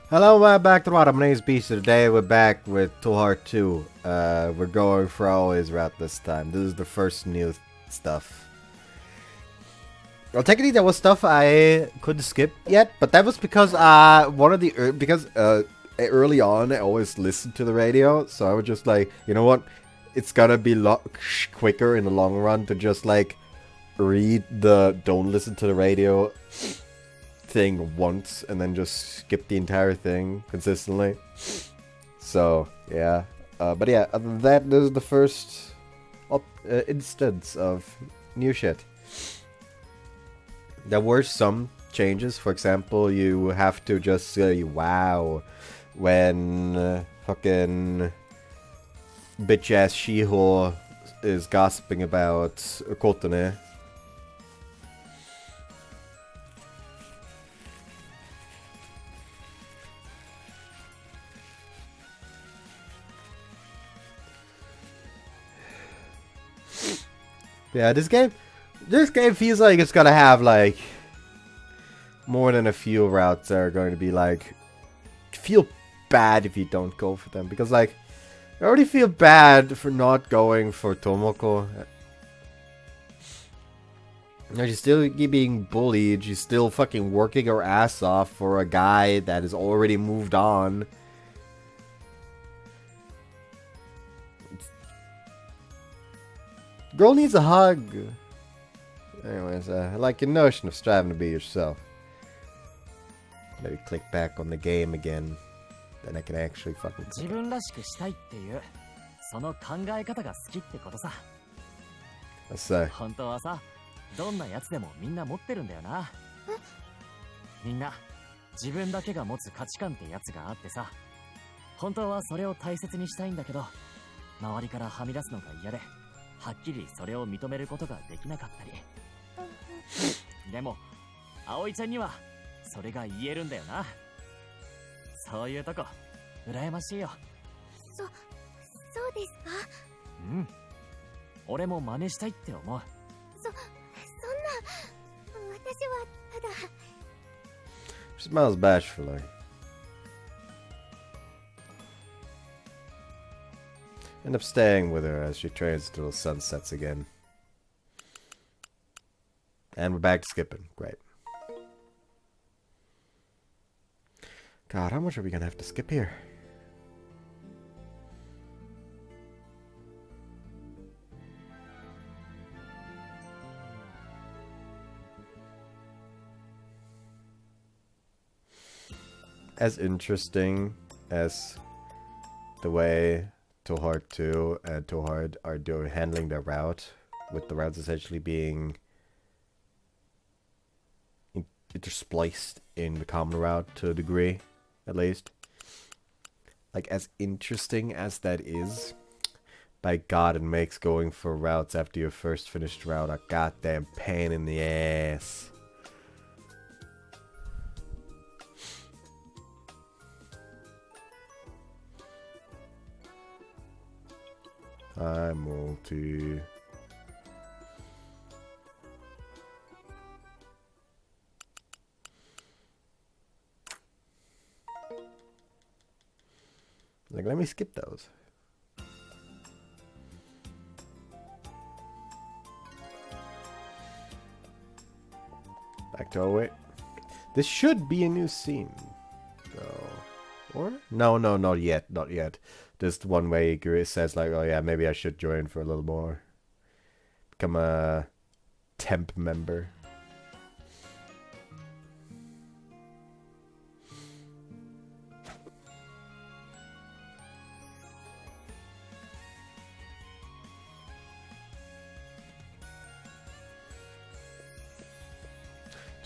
Hello, back to what? My name is Beast. Today we're back with ToHeart 2. We're going for Aoi-Route this time. This is the first new stuff. Well, technically there was stuff I couldn't skip yet, but that was because early on I always listened to the radio, so I was just like, you know what? It's gonna be quicker in the long run to just like read the don't listen to the radio thing once and then just skip the entire thing consistently. So yeah, but yeah, other than that, this is the first instance of new shit. There were some changes. For example, you have to just say wow when fucking bitch ass Shiho is gossiping about Kotone. Yeah, this game feels like it's gonna have like more than a few routes that are going to be like feel bad if you don't go for them, because like I already feel bad for not going for Tomoko. She's still being bullied. She's still fucking working her ass off for a guy that has already moved on. Girl needs a hug. Anyways, I like your notion of striving to be yourself. Maybe click back on the game again. Then I can actually fucking click. 自分らしくしたいっていうその考え方が好きってことさ。Let's say. 本当はさ、どんなやつでもみんな持ってるんだよな。みんな自分だけが持つ価値観ってやつがあってさ。本当はそれを大切にしたいんだけど、周りからはみ出すのが嫌で、はっきりそれを認めることができなかったり。でも、葵ちゃんにはそれが言えるんだよな。そういうとこ羨ましいよ。そうですか。うん。俺も真似したいって思う。そんな私はただ。She smells bashfully. End up staying with her as she trains until the sun sets again. And we're back to skipping. Great. God, how much are we gonna have to skip here? As interesting as the way ToHeart 2 and ToHeart are handling their route, with the routes essentially being interspliced in the common route to a degree, at least. Like, as interesting as that is, by God, it makes going for routes after your first finished route a goddamn pain in the ass. Hi, multi. Like, let me skip those. Back to Aoi. This should be a new scene, though. Or? No, not yet. Not yet. Just one way it says like, oh yeah, maybe I should join for a little more. Become a temp member.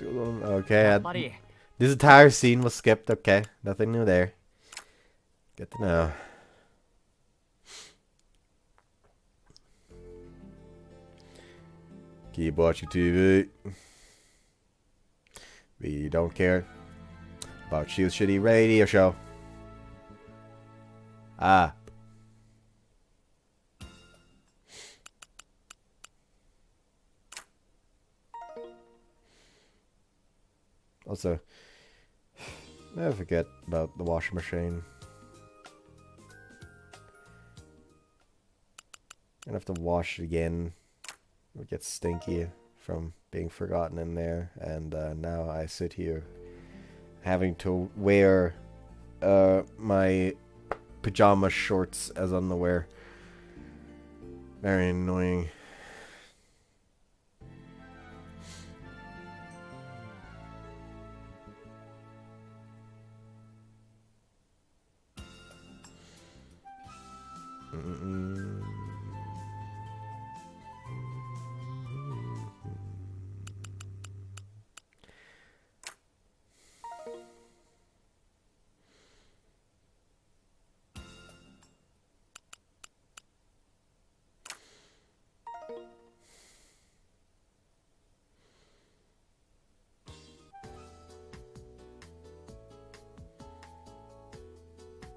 Okay, this entire scene was skipped. Okay, nothing new there. Good to know. Keep watching TV. We don't care about Shield's shitty radio show. Ah. Also, I forget about the washing machine. Gonna have to wash it again. It gets stinky from being forgotten in there. And now I sit here having to wear my pajama shorts as underwear. Very annoying.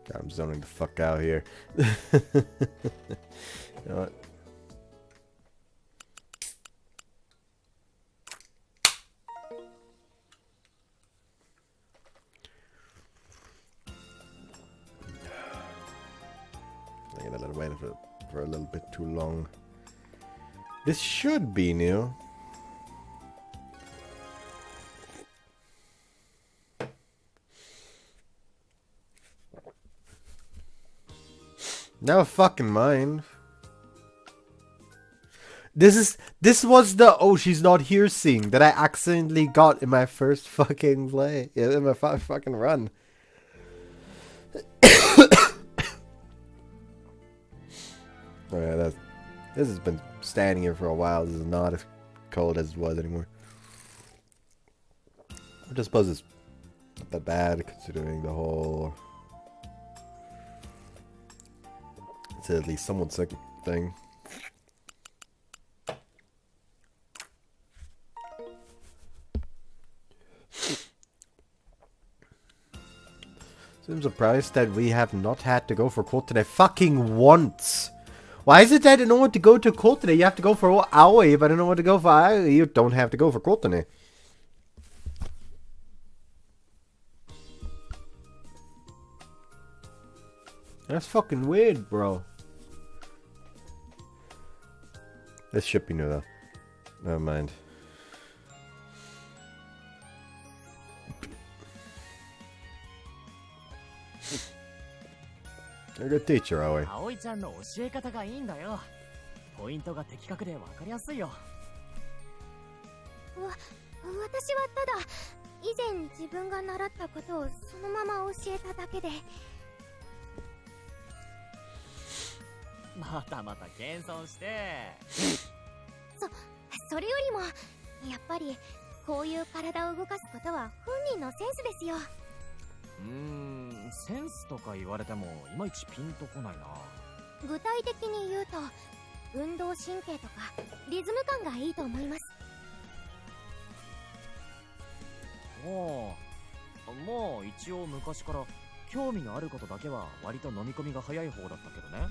God, I'm zoning the fuck out here. You know what? I think I waited for a little bit too long. This should be new. Never fucking mind. This was the "oh, she's not here" scene that I accidentally got in my first fucking play. Yeah, in my fucking run. Oh yeah, this has been standing here for a while. This is not as cold as it was anymore. I just suppose it's not that bad considering the whole it's at least somewhat sick thing. So I'm surprised that we have not had to go for court today fucking once. Why is it that I don't want to go to court today? You have to go for Aoi, but I don't want to go for Aoi. You don't have to go for court today. That's fucking weird, bro. This should be new though. Never mind. You're a good teacher, Aoi. Aoi-chanの教え方がいいんだよ。ポイントが的確で分かりやすいよ。私はただ以前自分が習ったことをそのまま教えただけで。またまた謙遜して。それよりもやっぱりこういう体を動かすことは本人のセンスですよ。センスとか言われてもいまいちピンとこないな。具体的に言うと運動神経とかリズム感がいいと思います。まあ一応昔から興味のあることだけは割と飲み込みが早い方だったけどね。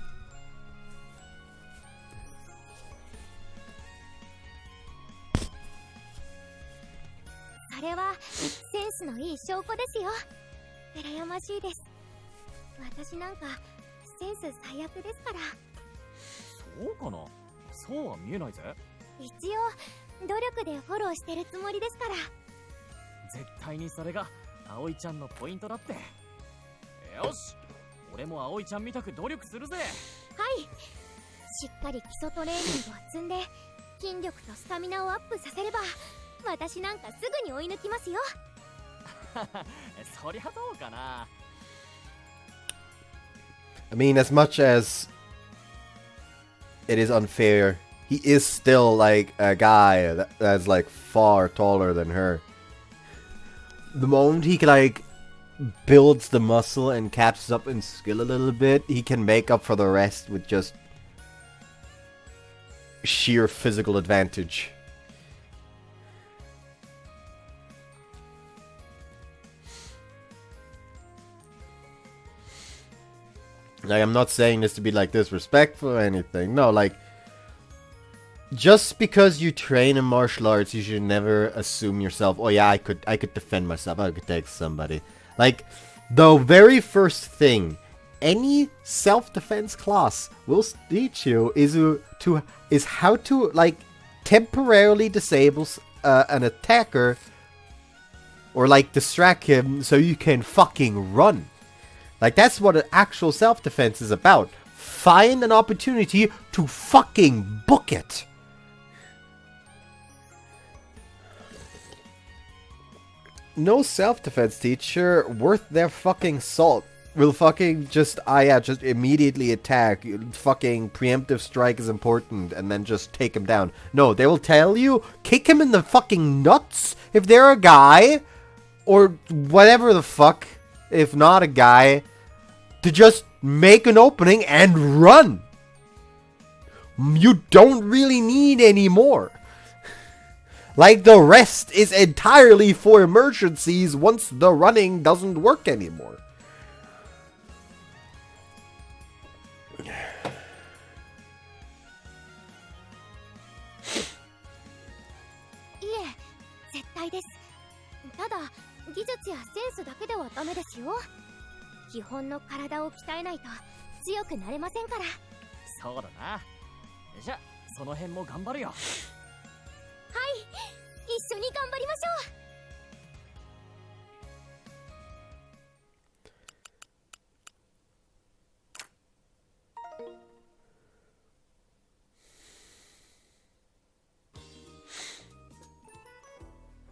それはセンスのいい証拠ですよ。羨ましいです。私なんかセンス最悪ですから。そうかな。そうは見えないぜ。一応努力でフォローしてるつもりですから。絶対にそれが葵ちゃんのポイントだって。よし、俺も葵ちゃんみたく努力するぜ。はい、しっかり基礎トレーニングを積んで筋力とスタミナをアップさせれば私なんかすぐに追い抜きますよ。そりゃどうかな。I mean, as much as it is unfair, he is still like a guy that's like far taller than her. The moment he like builds the muscle and catches up in skill a little bit, he can make up for the rest with just sheer physical advantage. Like, I'm not saying this to be like disrespectful or anything. No, like, just because you train in martial arts, you should never assume yourself, oh yeah, I could defend myself, I could take somebody. Like, the very first thing any self-defense class will teach you is how to, like, temporarily disable an attacker or, like, distract him so you can fucking run. Like, that's what an actual self-defense is about. Find an opportunity to fucking book it. No self-defense teacher worth their fucking salt will fucking just immediately attack. Fucking preemptive strike is important, and then just take him down. No, they will tell you, kick him in the fucking nuts if they're a guy, or whatever the fuck, if not a guy, to just make an opening and run. You don't really need any more. Like, the rest is entirely for emergencies once the running doesn't work anymore.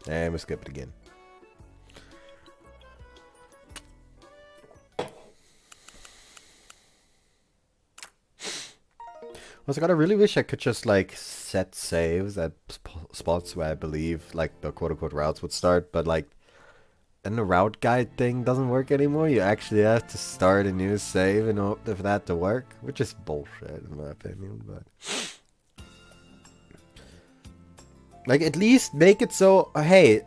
And we'll skip it again. Also, God, I really wish I could just, like, set saves at spots where I believe, like, the quote-unquote routes would start, but, like, and the route guide thing doesn't work anymore. You actually have to start a new save in order for that to work, which is bullshit, in my opinion, but... Like, at least make it so, hey,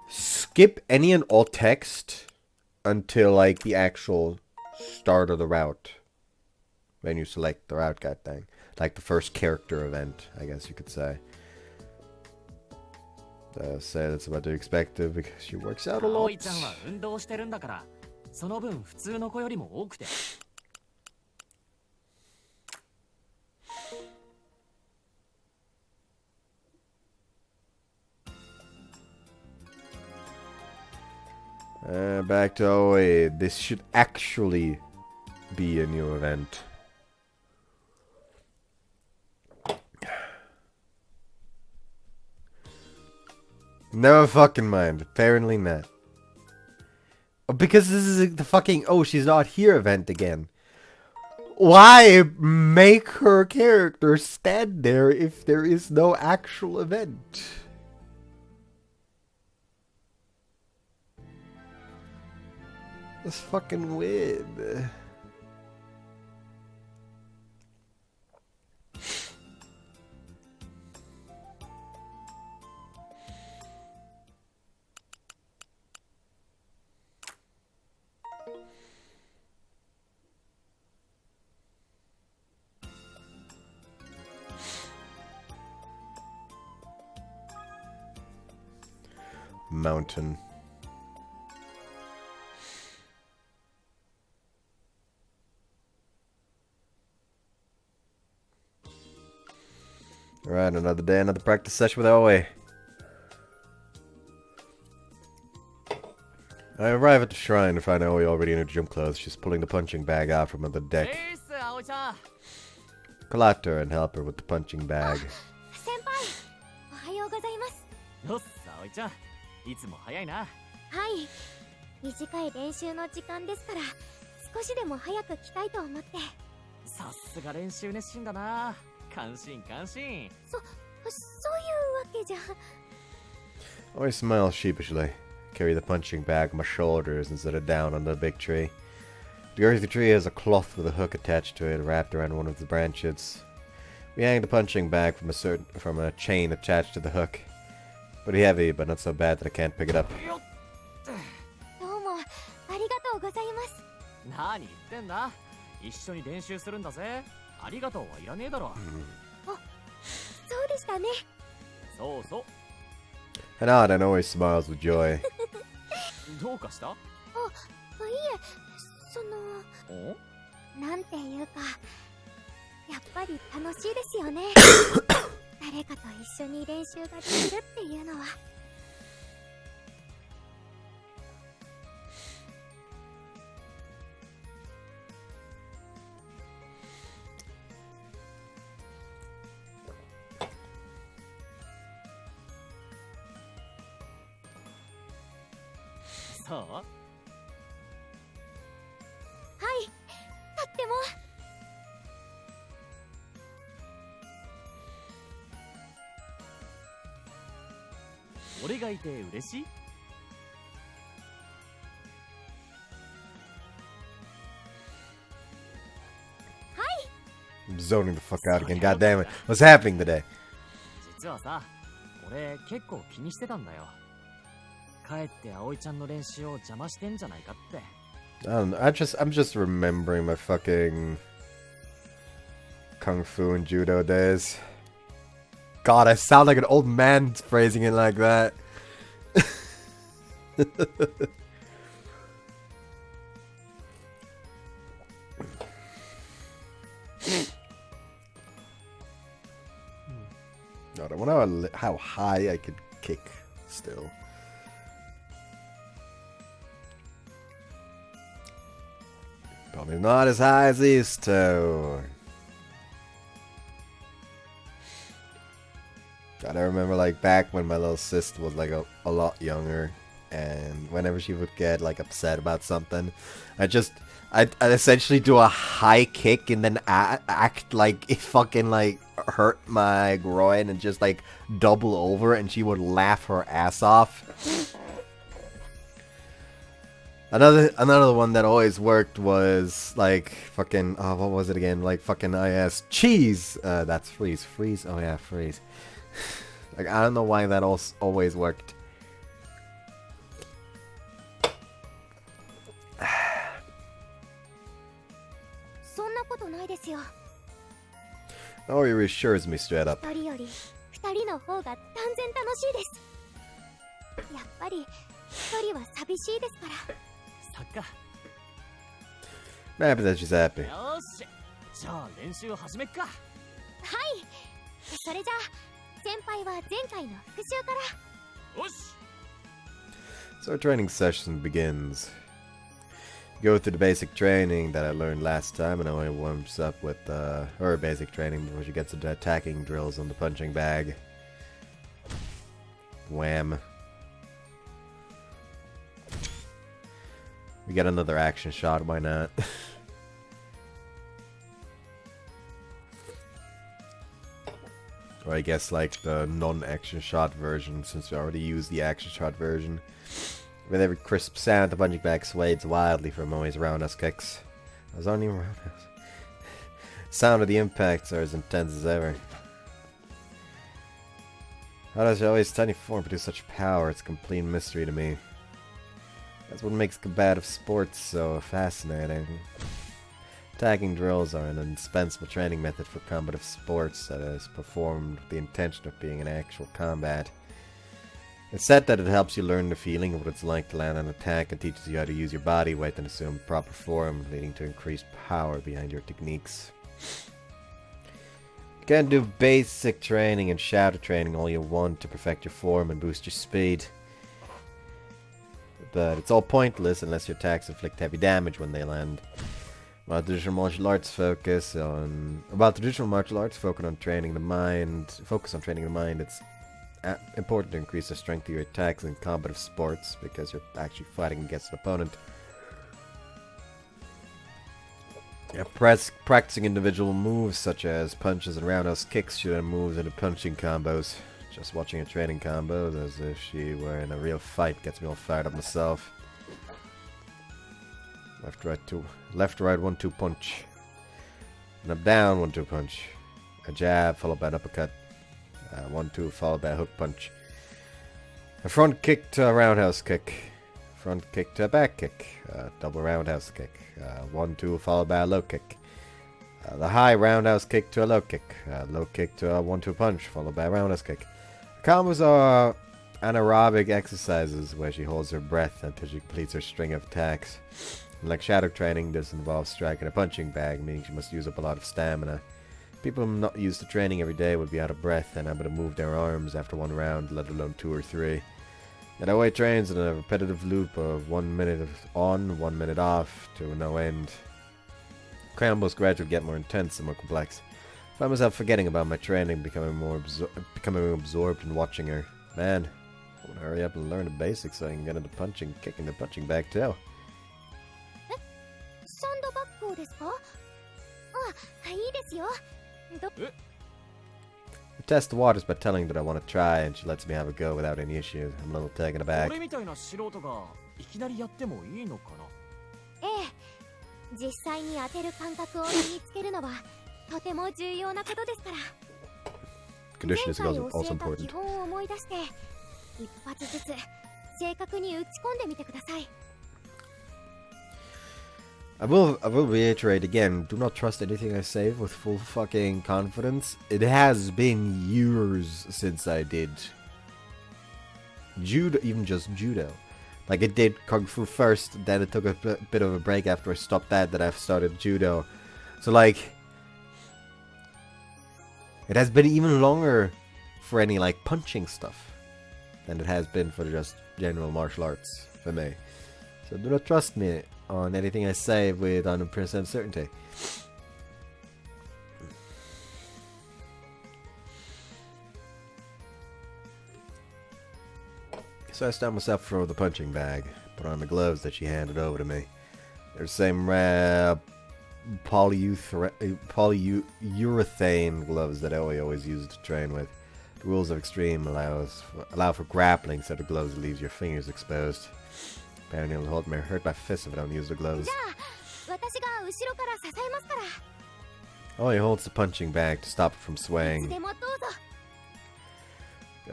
skip any and all text until, like, the actual start of the route. When you select the route guide thing. Like the first character event, I guess you could say. Say that's what to expect because she works out a lot. Back to Aoi. This should actually be a new event. Never fucking mind. Apparently not. Because this is the fucking oh she's not here event again. Why make her character stand there if there is no actual event? That's fucking weird. Mountain. Alright, another day, another practice session with Aoi. I arrive at the shrine to find Aoi already in her gym clothes. She's pulling the punching bag out from under the deck. Collect her and help her with the punching bag. Aoi smiles sheepishly. Carry the punching bag on my shoulders instead of down on the big tree. The earthy tree has a cloth with a hook attached to it, wrapped around one of the branches. We hang the punching bag from a chain attached to the hook. Pretty heavy, but not so bad that I can't pick it up. And Aoi smiles with joy. どうかした？いえ、なんていうか、やっぱり楽しいですよね。誰かと一緒に練習ができるっていうのは。そう？はい、とっても。俺がいて嬉しい？ I'm zoning the fuck out again. God damn it. What's happening today? 実はさ、俺結構気にしてたんだよ。帰って葵ちゃんの練習を邪魔してんじゃないかって。I don't know. I'm just remembering my fucking kung fu and judo days. God, I sound like an old man phrasing it like that. God, I wonder how high I could kick still. Probably not as high as these two. God, I remember like back when my little sister was like a lot younger, and whenever she would get like upset about something, I'd essentially do a high kick and then act like it fucking like hurt my groin and just like double over, and she would laugh her ass off. Another one that always worked was like fucking what was it again? Like fucking I asked cheese. That's freeze. Oh yeah, freeze. Like I don't know why that always worked. Oh, he reassures me straight up. I'm happy that she's happy. So our training session begins. Go through the basic training that I learned last time, and Aoi warms up with her basic training before she gets into attacking drills on the punching bag. Wham. We get another action shot, why not? Or I guess like the non-action shot version, since we already used the action shot version. With every crisp sound, the punching bag swayed wildly from Aoi's roundhouse kicks. I was only roundhouse. Sound of the impacts are as intense as ever. How does Aoi's tiny form produce such power? It's a complete mystery to me. That's what makes combative sports so fascinating. Attacking drills are an indispensable training method for combative sports that is performed with the intention of being an actual combat. It's said that it helps you learn the feeling of what it's like to land an attack and teaches you how to use your body weight and assume proper form, leading to increased power behind your techniques. You can do basic training and shadow training all you want to perfect your form and boost your speed. But it's all pointless unless your attacks inflict heavy damage when they land. While traditional martial arts focus on training the mind, it's important to increase the strength of your attacks in combative sports because you're actually fighting against an opponent. Yeah, practicing individual moves such as punches and roundhouse kicks should have moves into punching combos. Just watching a training combo as if she were in a real fight gets me all fired up myself. Left, right, 1-2 punch. And up, down, 1-2 punch. A jab followed by an uppercut. 1-2 followed by a hook punch. A front kick to a roundhouse kick. Front kick to a back kick. Double roundhouse kick. 1-2 followed by a low kick. The high roundhouse kick to a low kick. Low kick to a 1-2 punch followed by a roundhouse kick. Combos are anaerobic exercises where she holds her breath until she completes her string of attacks. And like shadow training, this involves striking a punching bag, meaning she must use up a lot of stamina. People not used to training every day would be out of breath and able to move their arms after one round, let alone 2 or 3. Yet Aoi trains in a repetitive loop of 1 minute on, 1 minute off, to no end. Combos gradually get more intense and more complex. I find myself forgetting about my training, becoming absorbed in watching her. Man, I want to hurry up and learn the basics so I can get into kicking the punching bag too. I test the waters by telling that I want to try, and she lets me have a go without any issues. I'm a little taken aback. 実際に当てる感覚を身につけるのはとても重要なことですから。前回教えた基本を思い出して一発ずつ正確に打ち込んでみてください。I will reiterate again, do not trust anything I say with full fucking confidence. It has been years since I did judo, even just judo. Like, it did Kung Fu first, then it took a bit of a break after I stopped that I've started Judo. So, like, it has been even longer for any, like, punching stuff than it has been for just general martial arts for me. So do not trust me on anything I say with 100% certainty. So I stopped myself for the punching bag, put on the gloves that she handed over to me. They're the same polyurethane gloves that Aoi always used to train with. The rules of Extreme allow for grappling, so the gloves leaves your fingers exposed. Apparently it'll hurt my fist if I don't use the gloves. Aoi holds the punching bag to stop it from swaying. Go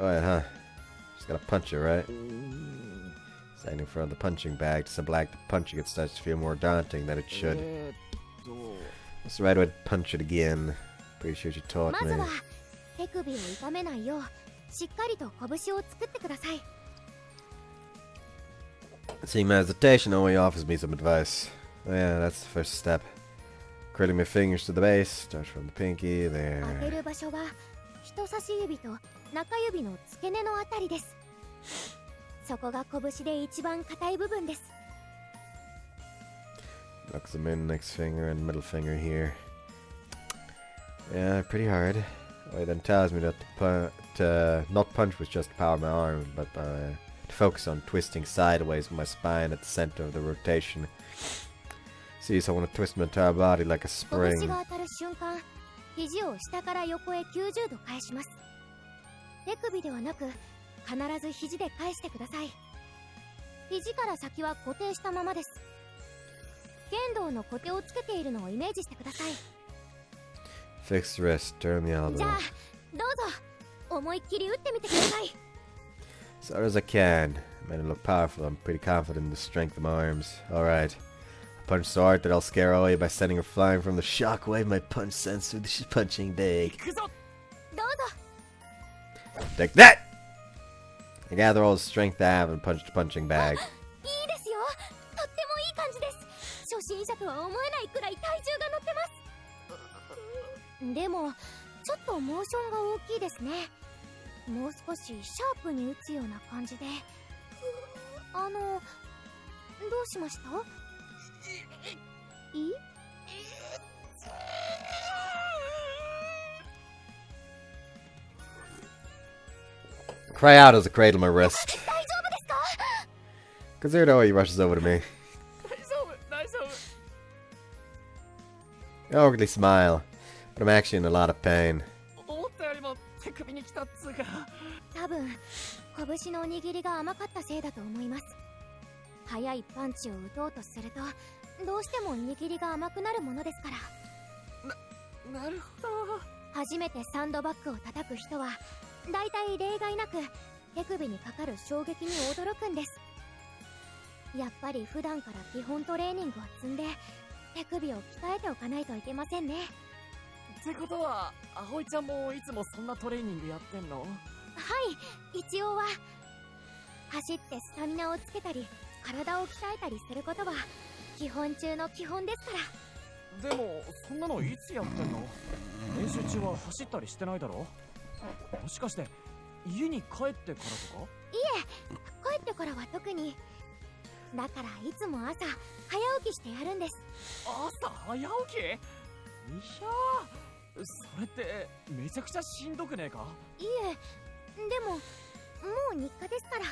ahead, huh? Gotta punch it, right? Standing in front of the punching bag, just like the punching, it starts to feel more daunting than it should. That's the right way to punch it again. Pretty sure she taught me. Seeing my hesitation, Aoi offers me some advice. Oh yeah, that's the first step. Curling my fingers to the base, start from the pinky, there. 人差し指と中指の付け根のあたりです。そこが拳で一番硬い部分です。Locks them in, next finger and middle finger here. Yeah, pretty hard. It then tells me that to not punch with just the power of my arm, but to focus on twisting sideways with my spine at the center of the rotation. See, so I want to twist my entire body like a spring. 肘を下から横へ90度返します。手首ではなく必ず肘で返してください。肘から先は固定したままです。剣道の固定をつけているのをイメージしてください。Fixed wrist, turn the elbow. じゃあどうぞ思いっきり打ってみてください。As hard as I can. I made it look powerful. I'm pretty confident in the strength of my arms. Alright. Punch so hard that I'll scare Aoi by sending her flying from the shockwave my punch sends through the punching bag. Take that! I gather all the strength I have and punch the punching bag. でもちょっとモーションが大きいですね。もう少しシャープに打つような感じで。どうしました？ Cry out as I cradle my wrist. Kazuto, he rushes over to me. I awkwardly smile, but I'm actually in a lot of pain. 多分、拳の握りが甘かったせいだと思います。速いパンチを打とうとすると、どうしても握りが甘くなるものですから。なるほど。初めてサンドバッグを叩く人は、だいたい例外なく手首にかかる衝撃に驚くんです。やっぱり普段から基本トレーニングを積んで、手首を鍛えておかないといけませんね。ってことは、葵ちゃんもいつもそんなトレーニングやってんの？はい、一応は。走ってスタミナをつけたり体を鍛えたりすることは基本中の基本ですから。でもそんなのいつやってんの？練習中は走ったりしてないだろ？もしかして家に帰ってからとか？いえ、帰ってからは特に。だからいつも朝早起きしてやるんです。朝早起き？いやー、それってめちゃくちゃしんどくねえか？いえ、でももう日課ですから。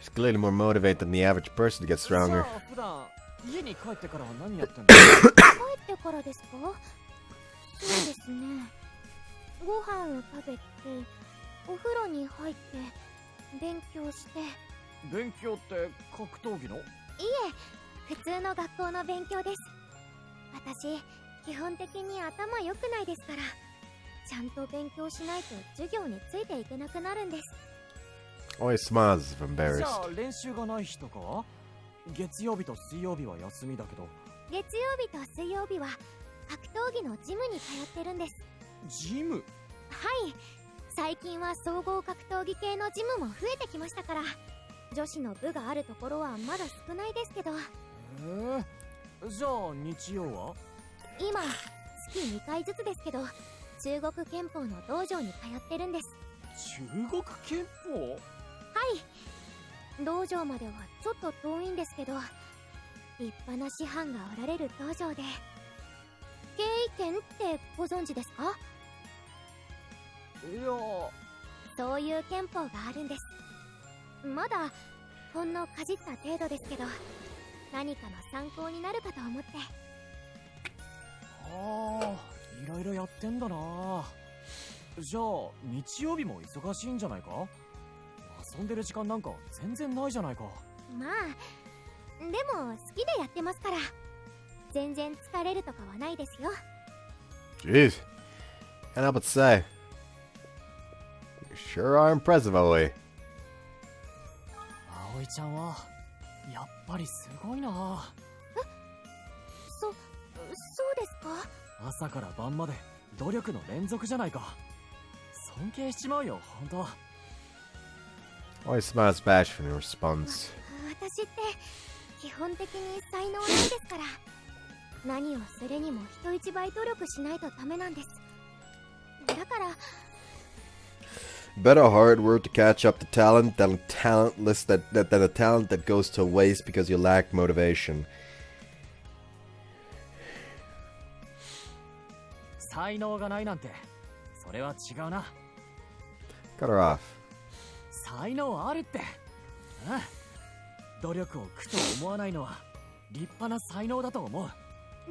She's clearly more motivated than the average person to get じゃ stronger. あ普段家に帰ってからは何やってんの？帰ってからですか？そうですね。ご飯を食べて、お風呂に入って勉強して。勉強って格闘技の？いえ、普通の学校の勉強です。私、基本的に頭良くないですから、ちゃんと勉強しないと授業についていけなくなるんです。Always smiles if じゃ embarrassed. あ練習がない日とかは？月曜日と水曜日は休みだけど。月曜日と水曜日は格闘技のジムに通ってるんです。ジム？はい、最近は総合格闘技系のジムも増えてきましたから、女子の部があるところはまだ少ないですけど。じゃあ日曜は？今月2回ずつですけど、中国拳法の道場に通ってるんです。中国拳法？はい、道場まではちょっと遠いんですけど、立派な師範がおられる道場で。経緯拳ってご存知ですか？いや、そういう拳法があるんです。まだほんのかじった程度ですけど、何かの参考になるかと思って。いろいろやってんだな。じゃあ日曜日も忙しいんじゃないか？遊んでる時間なんか全然ないじゃないか。まあでも好きでやってますから、全然疲れるとかはないですよ。 Jeez. Can't help but say. You sure are impressive, Aoi. 葵ちゃんはやっぱりすごいな。そうですか？朝から晩まで努力の連続じゃないか。尊敬しちまうよ、ほんと。Aoi smiles bashfully in response. 私って基本的に才能ないですから、何をするにも人一倍努力しないとダメなんです。だから Better hard work to catch up to talent than a talent that goes to waste because you lack motivation. 才能がないなんて、それは違うな。Cut her off. 才能あるって。ああ、努力を苦と思わないのは立派な才能だと思う。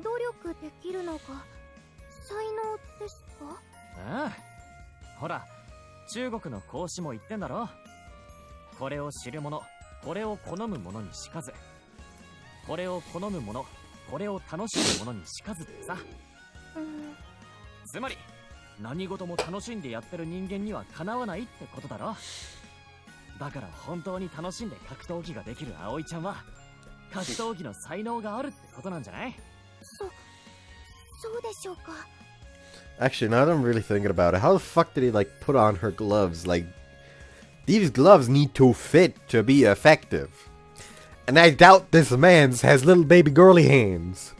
努力できるのが才能ですか？ああ、ほら中国の孔子も言ってんだろ。これを知る者、これを好む者にしかず。これを好む者、これを楽しむ者にしかずってさ。つまり何事も楽しんでやってる人間にはかなわないってことだろ。だから本当に楽しんで格闘技ができる葵ちゃんは格闘技の才能があるってことなんじゃない？そうでしょうか。 Actually, now that I'm really thinking about it, how the fuck did he like put on her gloves? Like, these gloves need to fit to be effective. And I doubt this man's has little baby girly hands.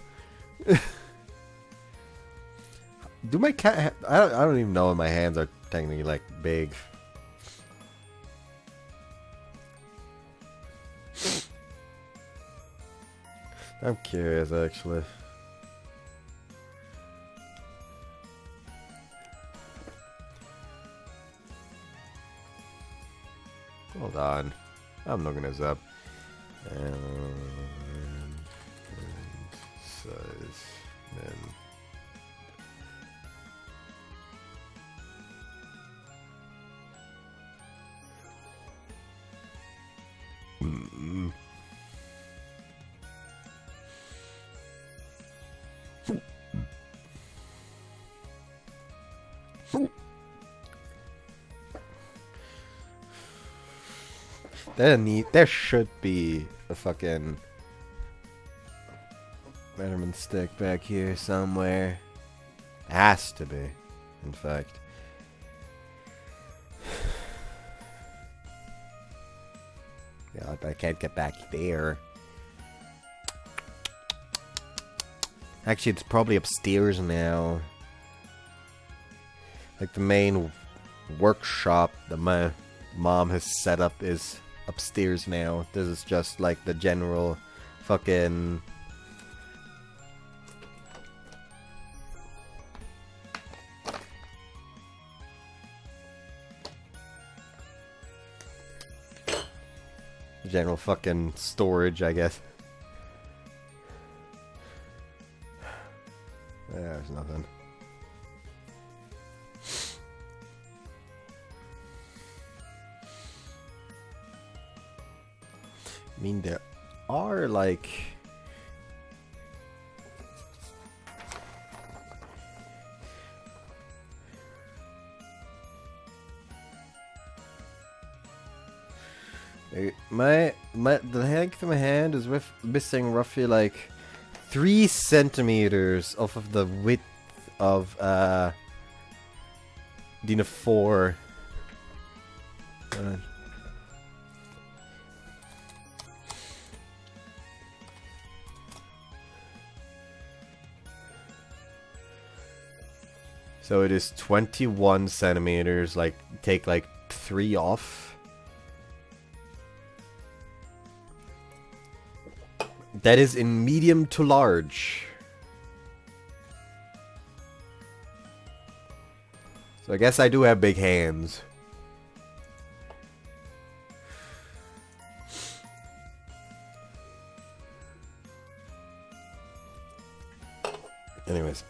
Do my cat? I don't even know if my hands are technically like big. I'm curious, actually. Hold on. I'm looking this up. And size men. There should be a fucking measurement stick back here somewhere. Has to be, in fact. God, I can't get back there. Actually, it's probably upstairs now. Like the main workshop that my mom has set up is upstairs now. This is just like the general fucking... general fucking storage, I guess. There's nothing. I mean, there are like... the length of my hand is missing roughly like 3 centimeters off of the width of Dina 4. So it is 21 centimeters, like take like 3 off. That is in medium to large. So I guess I do have big hands. Anyways.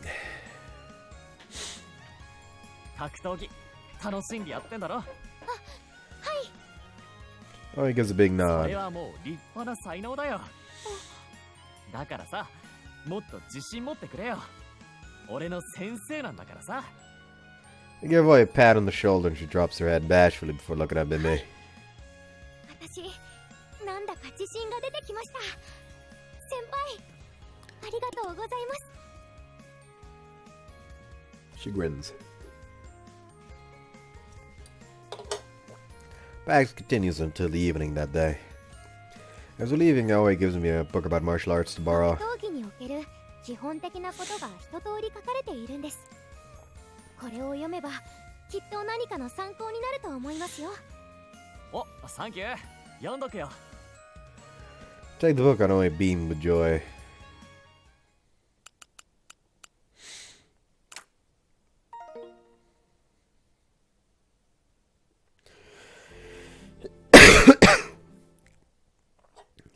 格闘技楽しんでやってんだろ。Oh, he gives a big そ nod. れはもう立派な才能だよ。だからさ、もっと自信持ってくれよ。俺の先生なんだからさ。I give away a pat on the shoulder and she drops her head bashfully before looking up at me. 私なんだか自信が出てきました。先輩ありがとうございます。 She grins. Bags continues until the evening that day. As we're leaving, Aoi gives me a book about martial arts to borrow. 格闘技における基本的なことが一通り書かれているんです。これを読めばきっと何かの参考になると思いますよ。お、サンキュー。読んどくよ。Take the book, and Aoi beamed with joy.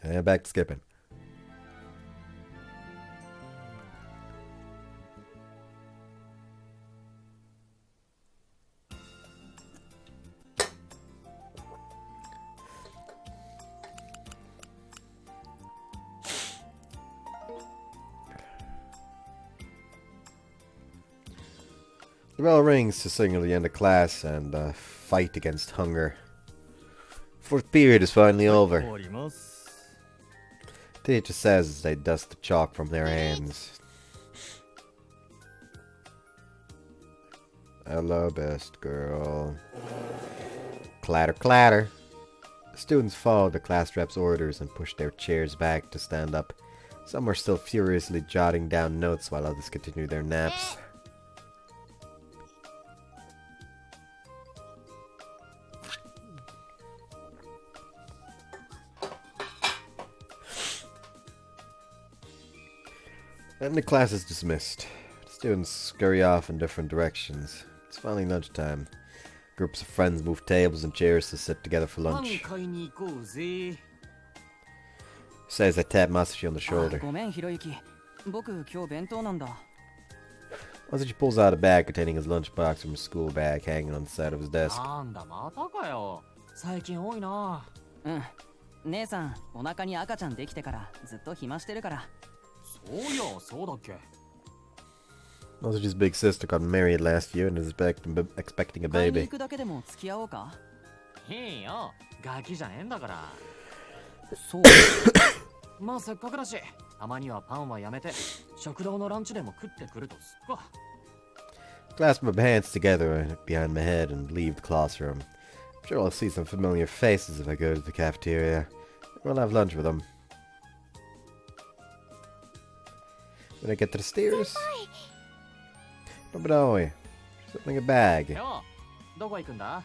And back to skipping. The bell rings to signal the end of class and the fight against hunger. Fourth period is finally over. Teacher says as they dust the chalk from their hands. Hello, best girl. Clatter, clatter. The students followed the class rep's orders and pushed their chairs back to stand up. Some were still furiously jotting down notes while others continued their naps. And the class is dismissed. The students scurry off in different directions. It's finally lunchtime. Groups of friends move tables and chairs to sit together for lunch. Says I tap Masashi on the shoulder. Masashi pulls out a bag containing his lunchbox from his school bag hanging on the side of his desk. 最近多いな。姉さん、お腹に赤ちゃんできてからずっと暇してるから。 そうよ、そうだっけ。 Masashi's big sister got married last year and is expecting a baby. 行くだけでも付き合おうか。いいよ、ガキじゃねえんだから。そう。まあせっかくだし、たまにはパンはやめて、食堂のランチでも食ってくるとすっか。 Clasp my hands together behind my head and leave the classroom. Sure, I'll see some familiar faces if I go to the cafeteria. We'll have lunch with them. When I get to the stairs? No, but Aoi. She's opening a bag. よどこ行くんだ？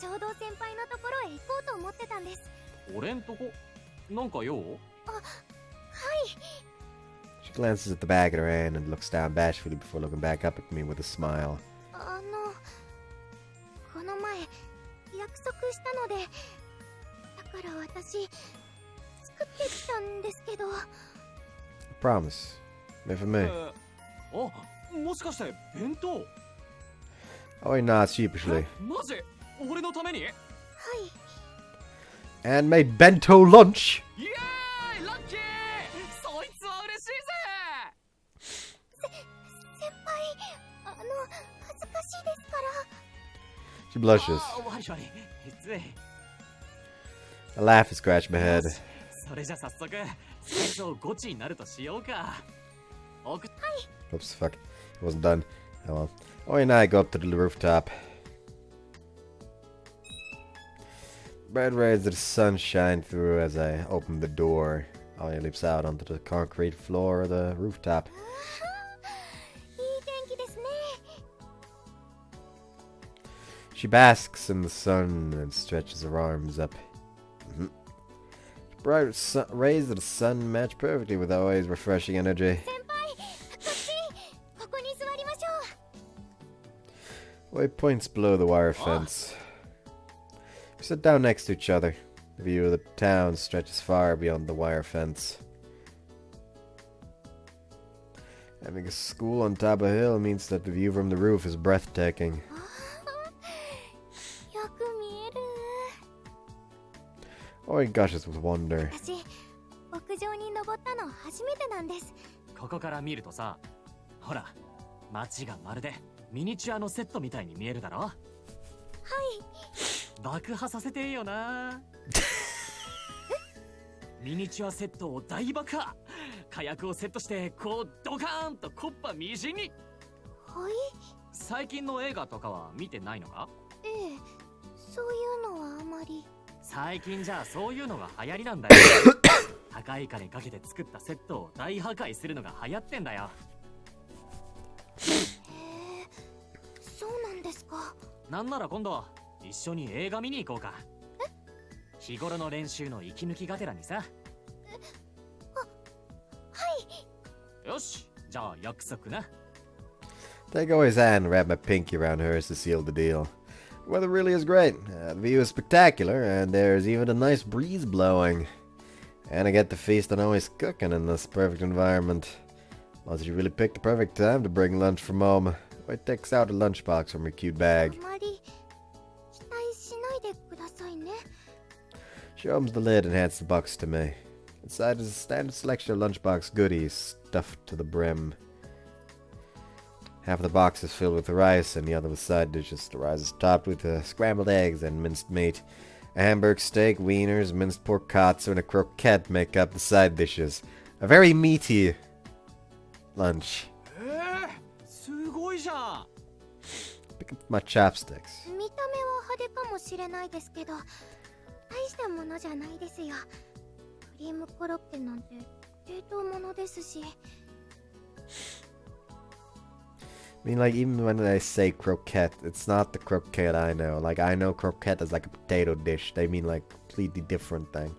ちょうど先輩のところへ行こうと思ってたんです。俺んとこなんか用？はい。 She glances at the bag in her hand and looks down bashfully before looking back up at me with a smile. この前約束したので、だから私作ってきたんですけど。Promise. Made for me. あ、もしかして弁当？ Aoi nods sheepishly. マジ？俺のために？はい。 And made bento lunch! イエーイラッキー！そいつは嬉しいぜ！先輩、恥ずかしいですから。 She blushes. 悪い悪い。つい。I laugh and scratch my head. それじゃ早速、戦争ゴチになるとしようか。はい。 Oops, fuck. It wasn't done. Oh well. Aoi and I go up to the rooftop. Bright rays of the sun shine through as I open the door. Aoi leaps out onto the concrete floor of the rooftop. いい天気ですね。 She basks in the sun and stretches her arms up. Bright rays of the sun match perfectly with Aoi's refreshing energy. 先輩、こっち。ここに座りましょう。 Aoi points below the wire fence. We sit down next to each other. The view of the town stretches far beyond the wire fence. Having a school on top of a hill means that the view from the roof is breathtaking. よく見える。 Aoi gushes with wonder. 私、屋上に登ったの初めてなんです。ここから見るとさ、ほら、街がまるでミニチュアのセットみたいに見えるだろ？はい。爆破させてよな。ミニチュアセットを大爆破。火薬をセットしてこうドカーンとコッパみじんに。はい。最近の映画とかは見てないのか？ええ、そういうのはあまり。最近じゃそういうのが流行りなんだよ。高い金かけて作ったセットを大破壊するのが流行ってんだよ。へえ、そうなんですか。なんなら今度一緒に映画見に行こうか。日頃の練習の息抜きがてらにさ。はい。よし、じゃあ約束な。 Take Aoi's hand and wrap my pinky around hers to seal the deal. The weather really is great. The view is spectacular, and there's even a nice breeze blowing. And I get to feast on Aoi's cooking in this perfect environment. Well, she really picked the perfect time to bring lunch from home. Aoi takes out a lunchbox from her cute bag. あまり期待しないでくださいね。 She opens the lid and hands the box to me. Inside is a standard selection of lunchbox goodies stuffed to the brim. Half of the box is filled with rice, and the other with side dishes. The rice is topped with scrambled eggs and minced meat. A hamburg steak, wieners, minced pork katsu, and a croquette make up the side dishes. A very meaty lunch. すごいじゃん。 Pick up my chopsticks. 見た目は派手かもしれないですけど、大したものじゃないですよ。クリームコロッケなんて冷凍物ですし。 I mean, like, even when they say croquette, it's not the croquette I know. Like, I know croquette is like a potato dish. They mean, like, completely different thing.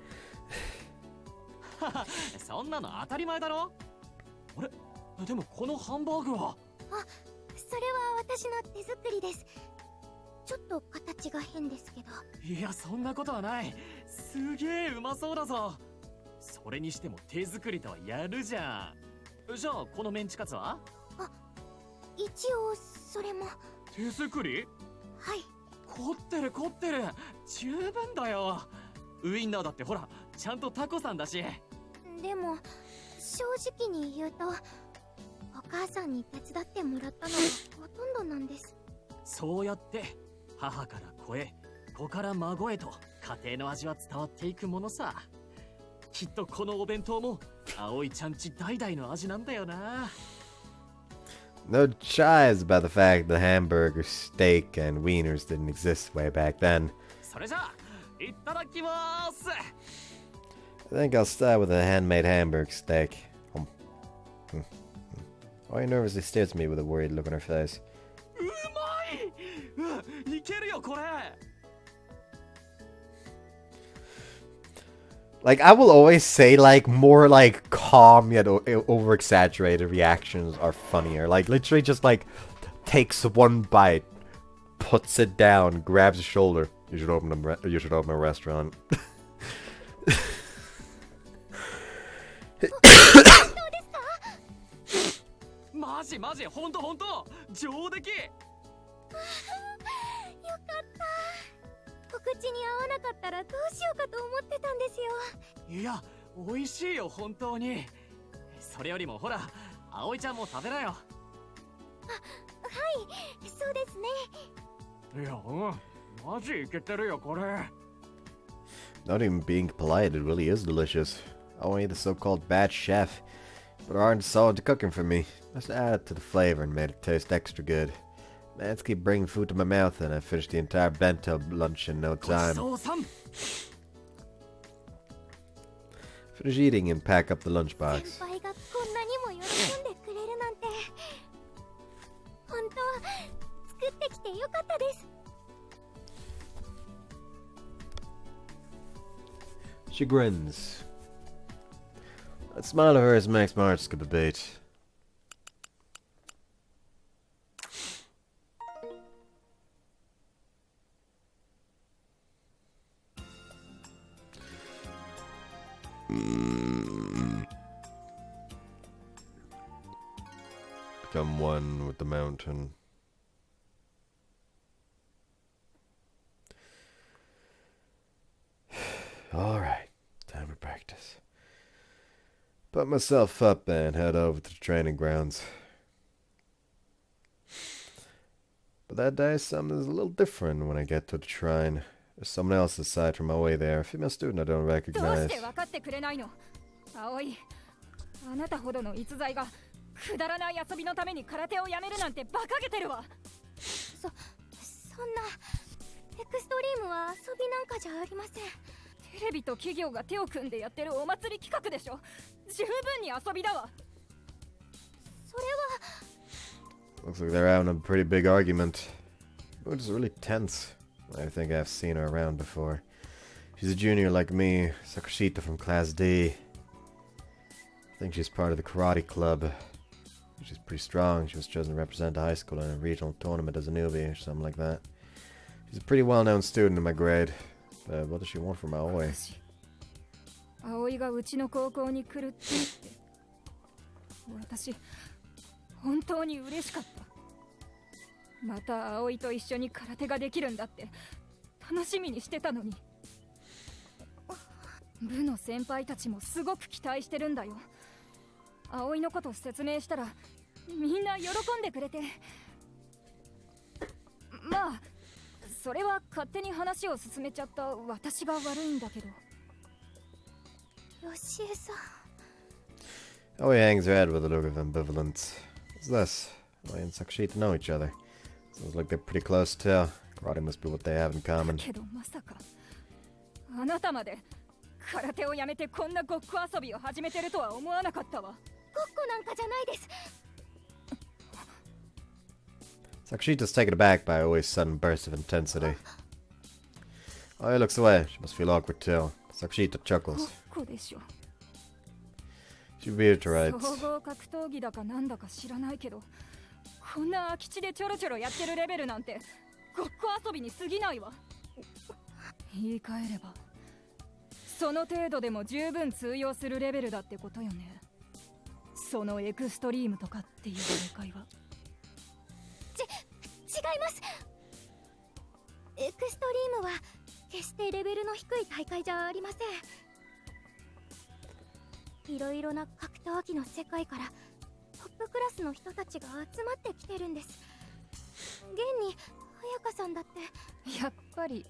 そんなの当たり前だろ。あれ、でもこのハンバーグは。あ、それは私の手作りです。ちょっと形が変ですけど。いや、そんなことはない。すげえうまそうだぞ。それにしても手作りとはやるじゃん。じゃあこのメンチカツは？一応それも。手作り？はい。凝ってる凝ってる。十分だよ。ウインナーだってほら、ちゃんとタコさんだし。でも正直に言うと、お母さんに手伝ってもらったのはほとんどなんです。そうやって母から子へ、子から孫へと家庭の味は伝わっていくものさ。きっとこのお弁当も葵ちゃんち代々の味なんだよな。No chives about the fact that hamburger, steak, and wieners didn't exist way back then. それじゃあいただきます。 I think I'll start with a handmade hamburger steak. Oi nervously stares at me with a worried look on her face. うまい。いけるよこれ。 Like, I will always say, like, more, like, calm yet over-exaggerated reactions are funnier. Like, literally just, like, takes one bite, puts it down, grabs his shoulder. You should open a restaurant. マジマジほんと上出来。よかったお口に合わなかったらどうしようかと思ってたんですよ。いや美味しいよ本当に。それよりもほら葵ちゃんも食べなよ。はいそうですね。いやマジいけてるよこれ。 Not even being polite, it really is delicious. I won't eat the so-called bad chef, but aren't solid to cooking for me. Just added to the flavor and made it taste extra good. Let's keep bringing food to my mouth, and I finished the entire bento lunch in no time. Finish eating and pack up the lunchbox. 先輩がこんなにも喜んでくれるなんて本当作ってきてよかったです。 She grins. That smile of hers makes my heart skip a beat. Become one with the mountain. Alright, time for practice. Put myself up and head over to the training grounds. But that day, something's a little different when I get to the shrine. There's someone else aside from Aoi there, a female student I don't recognize. あなたほどの逸材がくだらない遊びのために空手をやめるなんて馬鹿げてるわ。そんなエクストリームは遊びなんかじゃありません。テレビと企業が手を組んでやってるお祭り企画でしょ。十分に遊びだわ。それは Looks like they're having a pretty big argument. Mood is really tense. I think I've seen her around before. She's a junior like me, Sakushita from Class D. I think she's part of the karate club. She's pretty strong. She was chosen to represent the high school in a regional tournament as a newbie or something like that. She's a pretty well-known student in my grade. But what does she want from Aoi? 葵がうちの高校に来るって言って、私本当に嬉しかった。また葵と一緒に空手ができるんだって楽しみにしてたのに。部の先輩たちもすごく期待してるんだよ。葵のこと説明したらみんな喜んでくれて、まあそれは勝手に話を進めちゃった私が悪いんだけど。吉江さん。Aoi hangs her head with a look of ambivalence. What's this? Aoi and Sakushita know each other. Sounds like they're pretty close too. Karate must be what they have in common. けどまさかあなたまで空手をやめてこんなごっこ遊びを始めてるとは思わなかったわ。ごっこなんかじゃないです。 Sakushita's taken aback by Aoi's sudden burst of intensity. Aoi looks away. She must feel awkward too. Sakushita ごっ chuckles. こでしょ。 She reiterates. 総合格闘技だかなんだか知らないけど、こんな空き地でちょろちょろやってるレベルなんてごっこ遊びに過ぎないわ。言い換えればその程度でも十分通用するレベルだってことよね。そのエクストリームとかっていう正解は。違います。エクストリームは決してレベルの低い大会じゃありません。いろいろな格闘技の世界からトップクラスの人たちが集まってきてるんです。現に彩香さんだって。やっぱり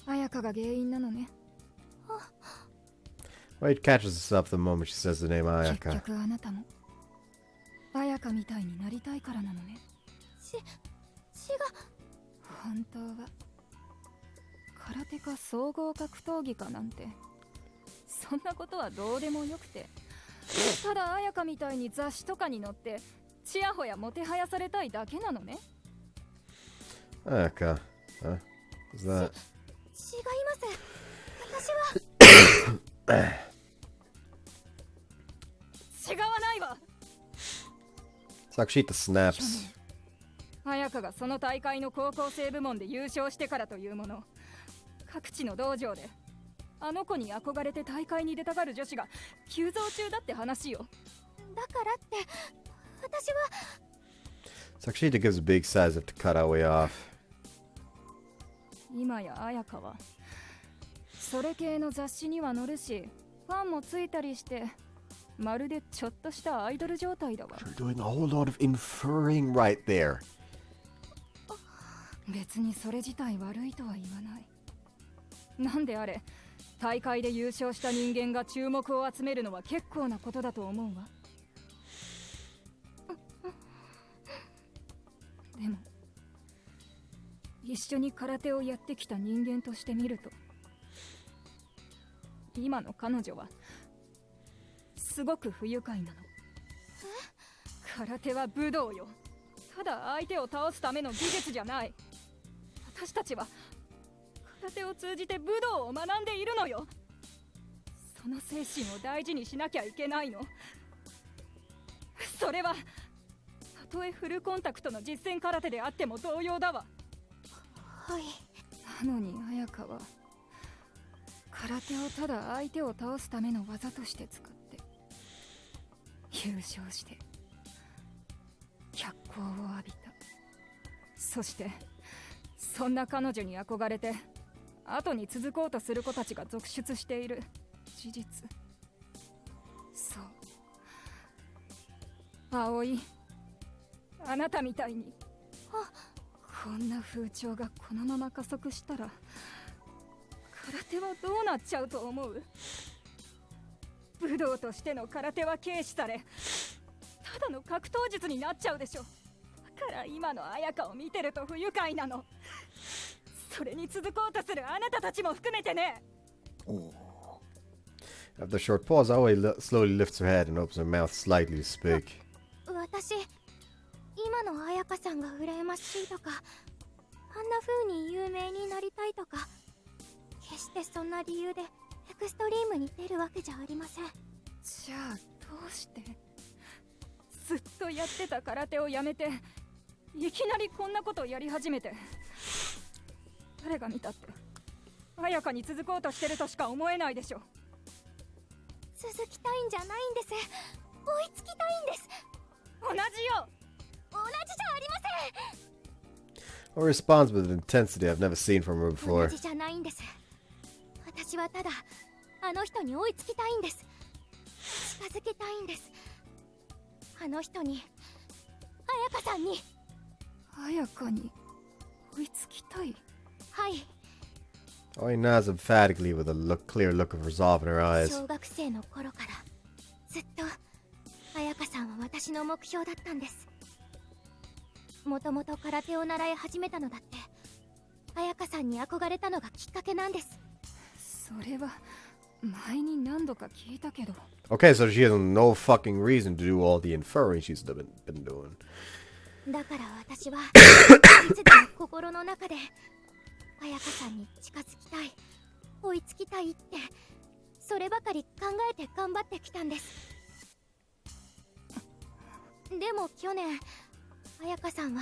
彩香が原因なのね。 Wade catches herself the moment she says the name 結 Ayaka. 局あなたも彩香みたいになりたいからなのね。違う。本当は空手か総合格闘技かなんてそんなことはどうでもよくて、ただ彩香みたいに雑誌とかに載ってちやほやもてはやされたいだけなのね。Ayaka. Huh? Is that? 違います。私は違わないわ。 Sakshita snaps. 彩香がその大会の高校生部門で優勝してからというもの、各地の道場であの子に憧れて大会に出たがる女子が急増中だって話よ。だからって私は Sakshita gives a big sigh as if to cut Aoi off. 今や彩香はそれ系の雑誌には載るしファンもついたりしてまるでちょっとしたアイドル状態だわ。 You're doing a whole lot of inferring right there. 別にそれ自体悪いとは言わない。なんであれ大会で優勝した人間が注目を集めるのは結構なことだと思うわ。でも一緒に空手をやってきた人間として見ると今の彼女はすごく不愉快なの。空手は武道よ。ただ相手を倒すための技術じゃない。私たちは空手を通じて武道を学んでいるのよ。その精神を大事にしなきゃいけないの。それはたとえフルコンタクトの実践空手であっても同様だわ。はい。なのに彩香は空手をただ相手を倒すための技として使って優勝して脚光を浴びた。そしてそんな彼女に憧れて後に続こうとする子たちが続出している事実。そう葵、あなたみたいにこんな風潮がこのまま加速したら空手はどうなっちゃうと思う？武道としての空手は軽視されただの格闘術になっちゃうでしょ。だから今の彩香を見てると不愉快なの。それに続こうとするあなたたちも含めてね。 After a short pause, Aoi slowly lifts her head and opens her mouth slightly to speak. 私今の彩香さんが羨ましいとかあんな風に有名になりたいとか決してそんな理由でエクストリームに出るわけじゃありません。じゃあどうしてずっとやってた空手をやめていきなりこんなことをやり始めて、誰が見たって彩香に続こうとしてるとしか思えないでしょ。続きたいんじゃないんです。追いつきたいんです。同じよ。同じじゃありません。 Aoi responds with an intensity I've never seen from her 同 before. じじゃないんです。私はただあの人に追いつきたいんです。近づきたいんです。あの人に、彩香さんに。彩香に追いつきたい。はい。 Aoi nods emphatically with a clear look of resolve in her eyes. 小学生の頃からずっと彩香さんは私の目標だったんです。もともと空手を習い始めたのだって彩香さんに憧れたのがきっかけなんです。それは前に何度か聞いたけど。 Okay, so she has no fucking reason to do all the inferring she's been doing. だから私はいつでも心の中で彩香さんに近づきたい、追いつきたいってそればかり考えて頑張ってきたんです。でも去年彩香さんは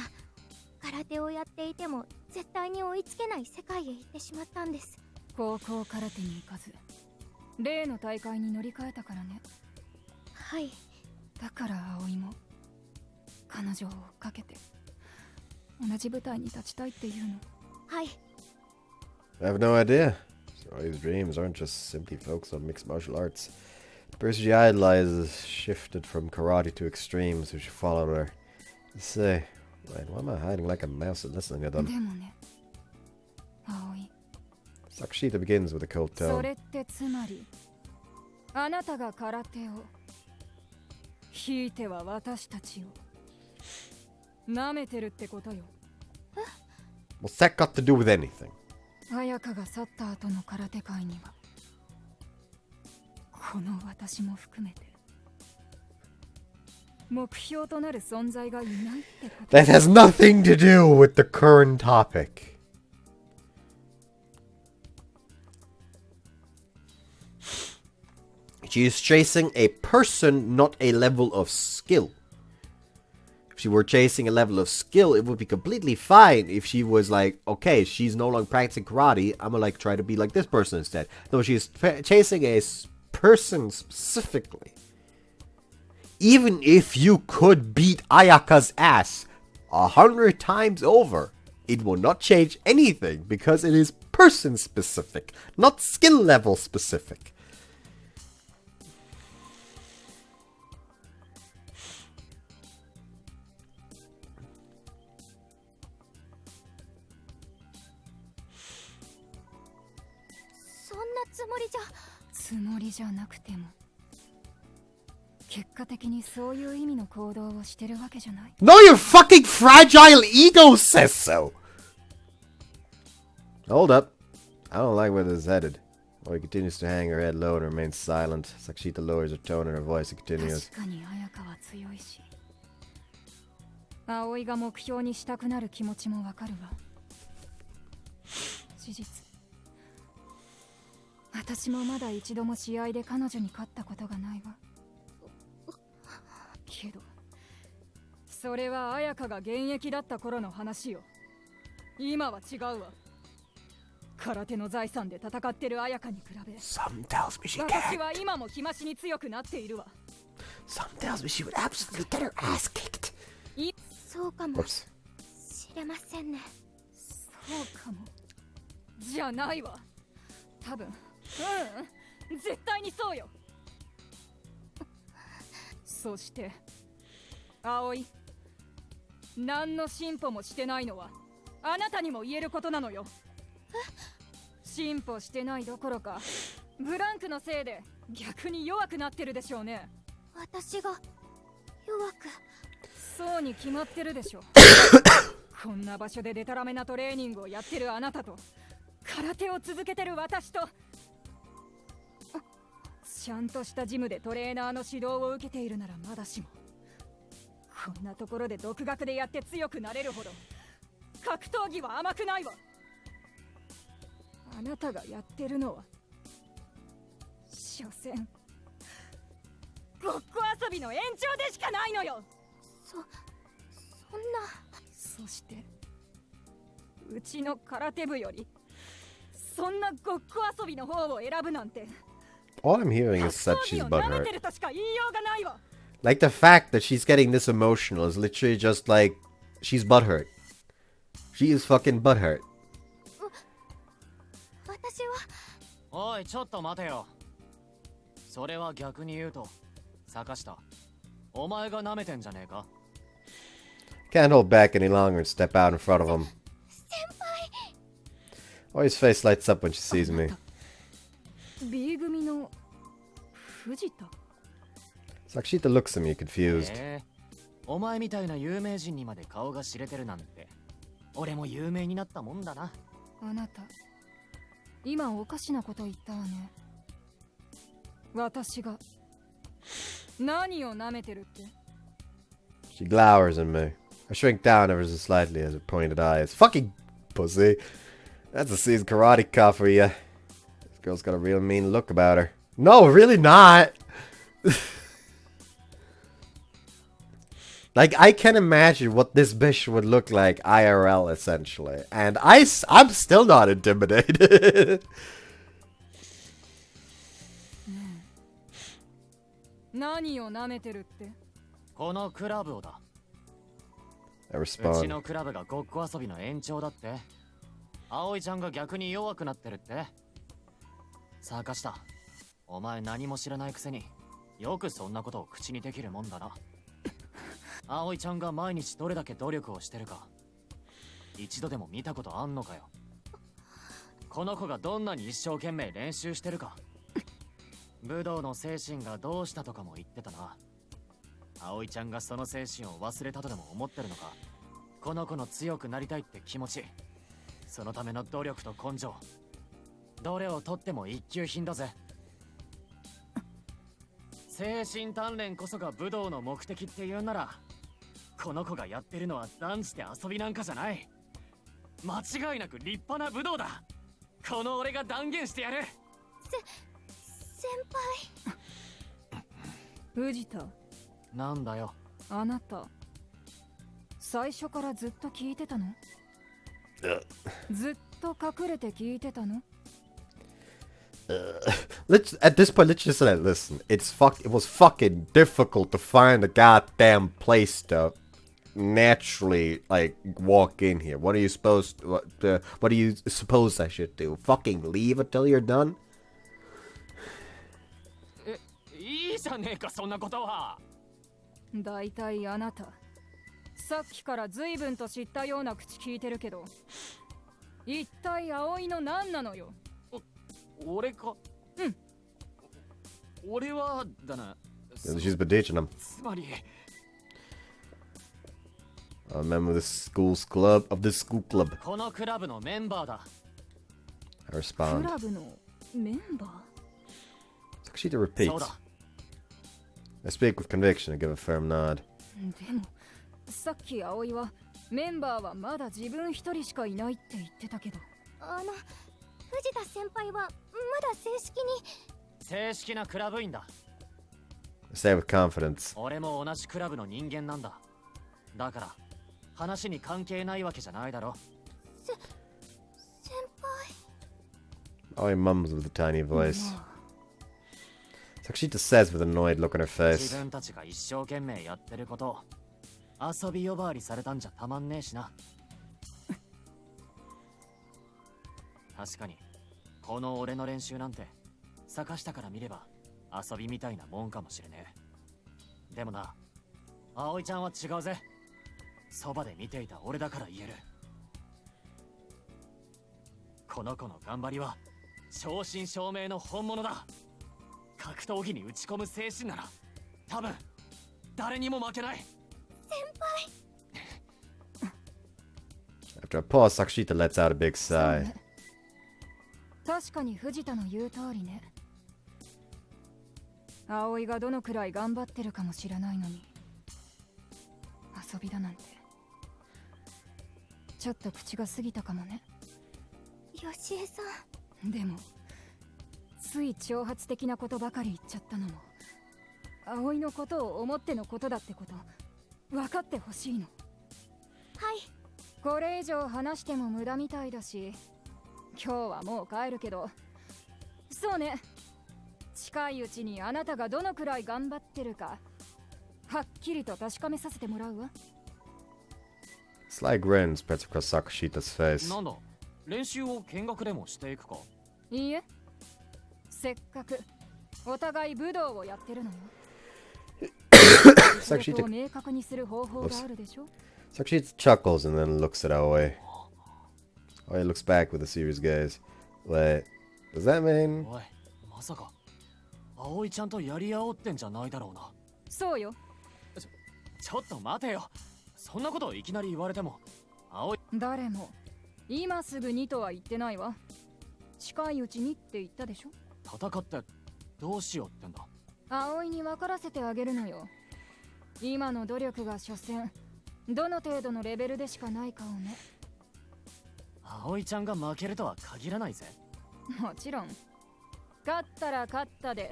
空手をやっていても絶対に追いつけない世界へ行ってしまったんです。高校空手に行かず例の大会に乗り換えたからね。はい。だから葵も彼女を追っかけて同じ舞台に立ちたいっていうの。はい。 I have no idea. Aoi's dreams aren't just simply focused on mixed martial arts. The person she idolizes shifted from karate to extremes, so she followed her. Let's say, wait, why am I hiding like a mouse and listening to で them? もね葵、 Sakshita begins with a cold そ tone. れってつまりあなたが空手をひいては私たちを舐めてるってことよ。 What's that got to do with anything? 綾香が去った後の空手界にはこの私も含めて目標となる存在がいないってこと。 That has nothing to do with the current topic. She is chasing a person, not a level of skill. If she were chasing a level of skill, it would be completely fine if she was like, okay, she's no longer practicing karate, I'm gonna like try to be like this person instead. No, she's chasing a person specifically. Even if you could beat Ayaka's ass 100 times over, it will not change anything because it is person specific, not skill level specific. So つもりじゃなくても結果的にそういう意味の行動をしてるわけじゃない。 No, your fucking fragile ego says so! Hold up. I don't like where this is headed. Oi continues to hang her head low and remains silent. Sakshita lowers her tone in her voice and continues. 確かに綾香は強いし葵が目標にしたくなる気持ちもわかるわ。事実私もまだ一度も試合で彼女に勝ったことがないわ。けどそれは綾香が現役だった頃の話よ。今は違うわ。空手の財産で戦ってる綾香に比べ Some tells me she 私 can't. は今も日増しに強くなっているわ。 Some tells me she would absolutely get her ass kicked. そうかも Whoops. しれませんね。そうかもじゃないわ。多分絶対にそうよ。そして葵、何の進歩もしてないのはあなたにも言えることなのよ。進歩してないどころかブランクのせいで逆に弱くなってるでしょうね。私が弱く。そうに決まってるでしょ。こんな場所でデタラメなトレーニングをやってるあなたと空手を続けてる私とちゃんとしたジムでトレーナーの指導を受けているならまだしもこんなところで独学でやって強くなれるほど格闘技は甘くないわ。あなたがやってるのは所詮ごっこ遊びの延長でしかないのよ。そんな。そしてうちの空手部よりそんなごっこ遊びの方を選ぶなんて All I'm hearing is that she's 格闘技を舐め butthurt. てるとしか言いようがないわ。 Like the fact that she's getting this emotional is literally just like she's butthurt. She is fucking butthurt. 私はおいちょっと待てよ。それは逆に言うと坂下、お前が舐めてんじゃねえか。 Can't hold back any longer and step out in front of him. Oi's face lights up when she sees me. B 組の藤田。 Sakshita looks at me confused. お前みたいな有名人にまで顔が知れてるなんて俺も有名になったもんだな。あなた今おかしなこと言ったわね。私が何を舐めてるって。 She glowers at me. I shrink down ever so slightly as her pointed eyes. Fucking pussy. That's a seasoned karate cop for you. This girl's got a real mean look about her. No, really not. Like, I can imagine what this bitch would look like IRL, essentially. And I'm still not intimidated. 何を舐めてるって。このクラブをだ。 I うち respond. のクラブがごっこ遊びの延長だって。葵ちゃんが逆に弱くなってるって。坂下、お前何も知らないくせによくそんなことを口にできるもんだな。葵ちゃんが毎日どれだけ努力をしてるか一度でも見たことあんのかよ。この子がどんなに一生懸命練習してるか。武道の精神がどうしたとかも言ってたな。葵ちゃんがその精神を忘れたとでも思ってるのか。この子の強くなりたいって気持ち、そのための努力と根性、どれをとっても一級品だぜ。精神鍛錬こそが武道の目的って言うなら、この子がやってるのは断じて遊びなんかじゃない。間違いなく立派な武道だ。この俺が断言してやる。先輩。藤田、なんだよ。あなた最初からずっと聞いてたの？ずっと隠れて聞いてたの？ Let's at this point, let's just listen. It was fucking difficult to find a goddamn place to naturally like walk in here. What do you suppose I should do? Fucking leave until you're done? いいじゃねえかそんなことは。だいたいあなたさっきから随分と知ったような口聞いてるけど、一体葵の何なのよ。俺か。うん。俺はだな。She's been ditching him. つまり A member of the school's club club. このクラブのメンバーだ。I respond. クラブのメンバー？ Sakshita repeats. そうだ。I speak with conviction and give a firm nod. でもさっき葵はメンバーはまだ自分一人しかいないって言ってたけど。藤田先輩はまだ正式に。正式なクラブ員だ。 I say with confidence. 俺も同じクラブの人間なんだ。だから話に関係ないわけじゃないだろ。先輩。 Aoi mumbles with a tiny voice. Sakshita says with an annoyed look on her 自 face. 分たちが一生懸命やってることを遊び呼ばわりされたんじゃたまんねえしな。確かにこの俺の練習なんて坂下から見れば遊びみたいなもんかもしれねえ。でもな、葵ちゃんは違うぜ。そばで見ていた俺だから言える。この子の頑張りは正真正銘の本物だ。格闘技に打ち込む精神なら多分誰にも負けない。先輩。 After a pause, Sakshita lets out a big sigh. 確かに藤田の言う通りね。葵がどのくらい頑張ってるかもしれないのに遊びだなんてちょっと口が過ぎたかもね。吉江さん。でもつい挑発的なことばかり言っちゃったのも葵のことを思ってのことだってこと分かってほしいの。はい。これ以上話しても無駄みたいだし今日はもう帰るけど、そうね、近いうちにあなたがどのくらい頑張ってるかはっきりと確かめさせてもらうわ。 Sly grin spreads across Sakshita's face. なんだ、練習を見学でもしていくか。いいえ、せっかくお互い武道をやってるのよ。それと明確にする方法があるでしょ。 Sakshita chuckles and then looks at Aoi. Aoi looks back with a serious gaze. Wait, does that mean? おい、まさか葵ちゃんとやり合おうってんじゃないだろうな。そうよ。ちょっと待てよ。そんなことをいきなり言われても。葵、誰も今すぐにとは言ってないわ。近いうちにって言ったでしょ。戦ってどうしようってんだ。葵に分からせてあげるのよ。今の努力が所詮どの程度のレベルでしかないかをね。葵ちゃんが負けるとは限らないぜ。もちろん勝ったら勝ったで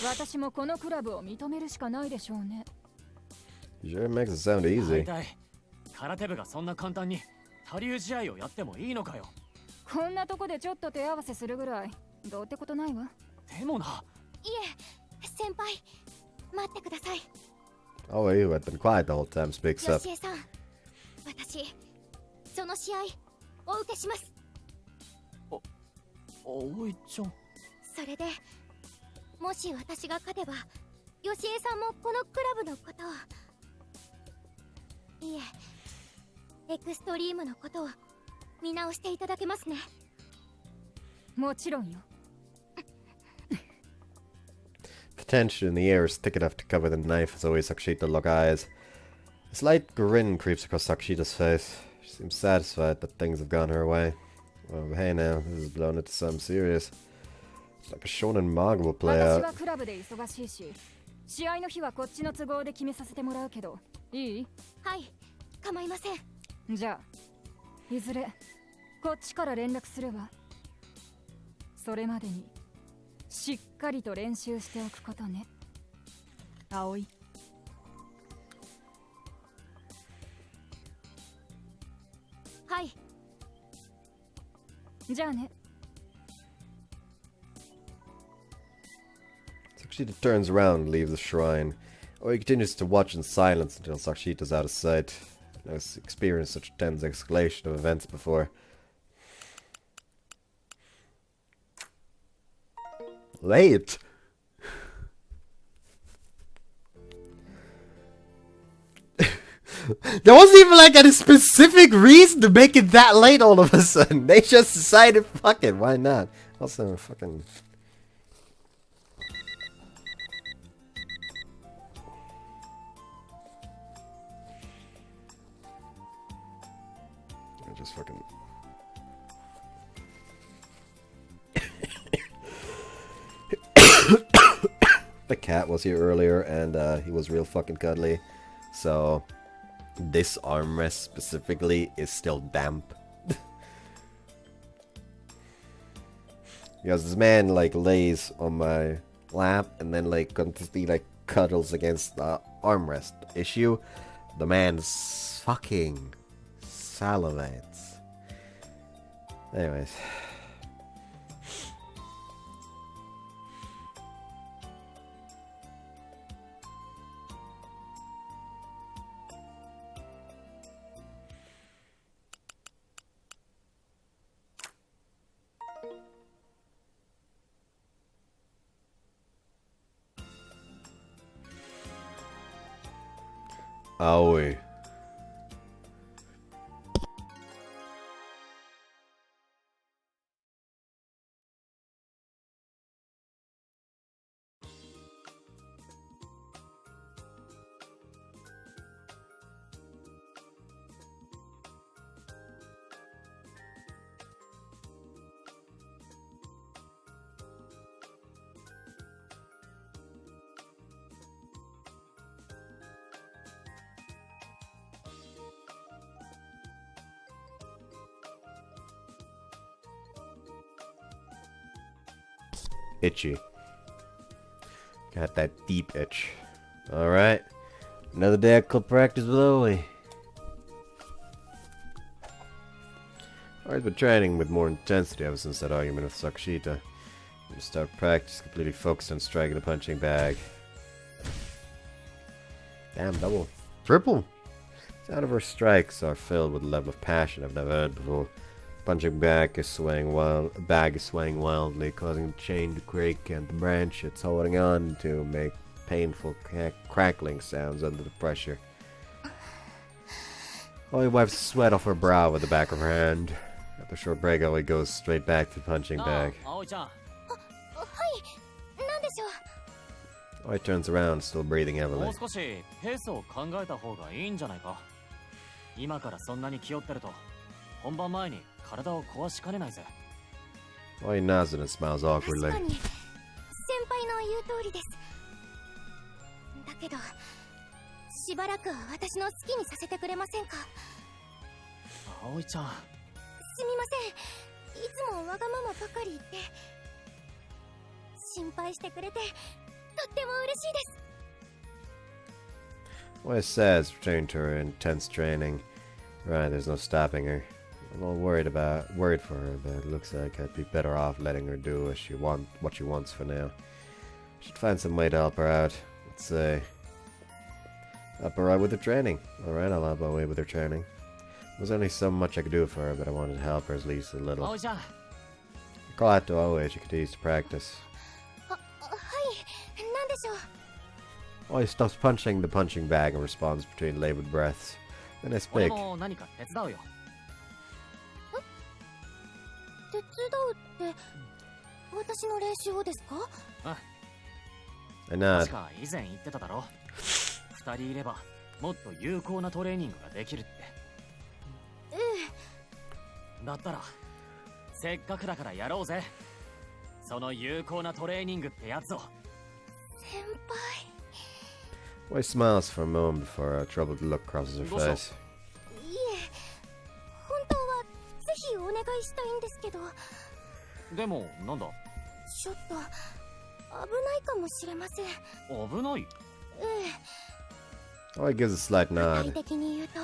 私もこのクラブを認めるしかないでしょうね。 Sure makes it sound 大 easy. 体空手部がそんな簡単に他流試合をやってもいいのかよ。こんなとこでちょっと手合わせするぐらいどうってことないわ。でもな。いえ、先輩、待ってください。 Aoi, who had been quiet the whole time, speaks up. 吉江さん、私その試合お受けします。葵ちゃん。それでもし私が勝てば吉江さんもこのクラブのことを、いえエクストリームのことを見直していただけますね。もちろんよ。tension in the air is thick enough to cover the knife as Aoi Sakashita lock eyes. A slight grin creeps across Sakashita's face. She seems satisfied that things have gone her way. Well, hey now, this is blown into something serious. It's like a shonen manga will play out. 私はクラブで忙しいし、試合の日はこっちの都合で決めさせてもらうけど、いい？はい、構いません。じゃあ、いずれこっちから連絡するわ。それまでにしっかりと練習しておくことね。葵。はい。じゃあね。Sakashita turns around and leaves the shrine. Oi continues to watch in silence until Sakashita's out of sight. I've never experienced such a tense escalation of events before. Late? There wasn't even like any specific reason to make it that late all of a sudden. They just decided, fuck it, why not? Also, fucking... I just fucking... The cat was here earlier and he was real fucking cuddly. So... this armrest specifically is still damp. Because this man like lays on my lap and then like continuously like cuddles against the armrest issue. The man fucking salivates. Anyways. Aoi. Itchy. Got that deep itch. Alright. Another day of club practice with Aoi. I've been training with more intensity ever since that argument with Sakashita. We start practice completely focused on striking the punching bag. Damn, double. Triple! The sound of her strikes are filled with a level of passion I've never heard before. Punching bag is swaying wildly, causing the chain to creak and the branch it's holding on to make painful crackling sounds under the pressure. Aoi wipes the sweat off her brow with the back of her hand. After a short break, Aoi goes straight back to the punching bag. Aoi turns around, still breathing heavily. Aoi nods and smiles awkwardly. 確かに先輩の言う通りです。だけどしばらくは私の好きにさせてくれませんか。葵ちゃん。すみません。いつもわがままばかり言って心配してくれてとっても嬉しいです。Aoi says, returning to her intense training. Right, there's no stopping her. I'm all worried for her, but it looks like I'd be better off letting her do what she wants for now. Should find some way to help her out. Let's say, help her out with her training. Alright, I'll help Aoi with her training. There's only so much I could do for her, but I wanted to help her at least a little. I call out to Aoi as she continues to practice. Aoi stops punching the punching bag and responds between labored breaths. Then I speak. 手伝うって私の練習をですか？ I nod. 確か以前言ってただろ。二人いればもっと有効なトレーニングができるって。だったらせっかくだからやろうぜ。その有効なトレーニングってやつを。先輩。 Boy smiles for a moment before a troubled look crosses her face. いえ、本当はぜひお願いしたいんですけど。でもなんだ。ちょっと危ないかもしれません。危ない。Oi gives a slight 具 nod. 体的に言うと、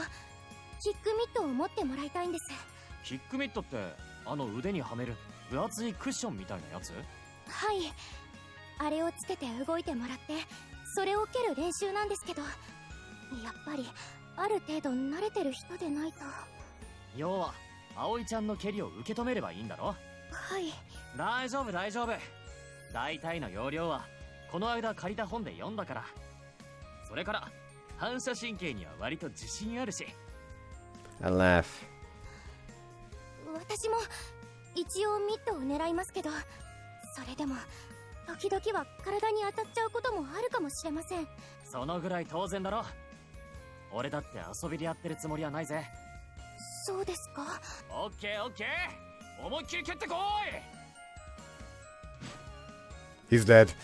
キックミットを持ってもらいたいんです。キックミットってあの腕にはめる分厚いクッションみたいなやつ？はい、あれをつけて動いてもらってそれを蹴る練習なんですけど、やっぱりある程度慣れてる人でないと。要は葵ちゃんの蹴りを受け止めればいいんだろ。はい。大丈夫大丈夫。大体の要領はこの間借りた本で読んだから。それから反射神経には割と自信あるし。 I laugh. 私も一応ミットを狙いますけど、それでも時々は体に当たっちゃうこともあるかもしれません。そのぐらい当然だろ。俺だって遊びでやってるつもりはないぜ。そうですか。オッケーオッケー、思いっきり蹴ってこい。 He's dead.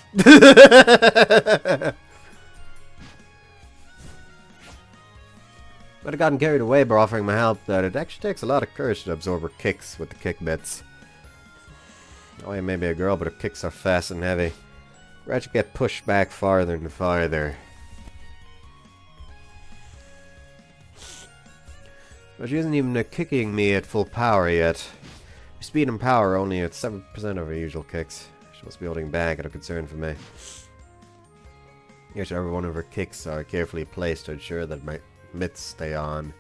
But I'd gotten carried away by offering my help that it actually takes a lot of courage to absorb her kicks with the kick bits. Oh, yeah, maybe a girl, but her kicks are fast and heavy. Where I should get pushed back farther and farther. But she isn't even kicking me at full power yet. Her speed and power are only at 7% of her usual kicks. She must be holding back out of concern for me. Yet every one of her kicks are carefully placed to ensure that my mitts stay on.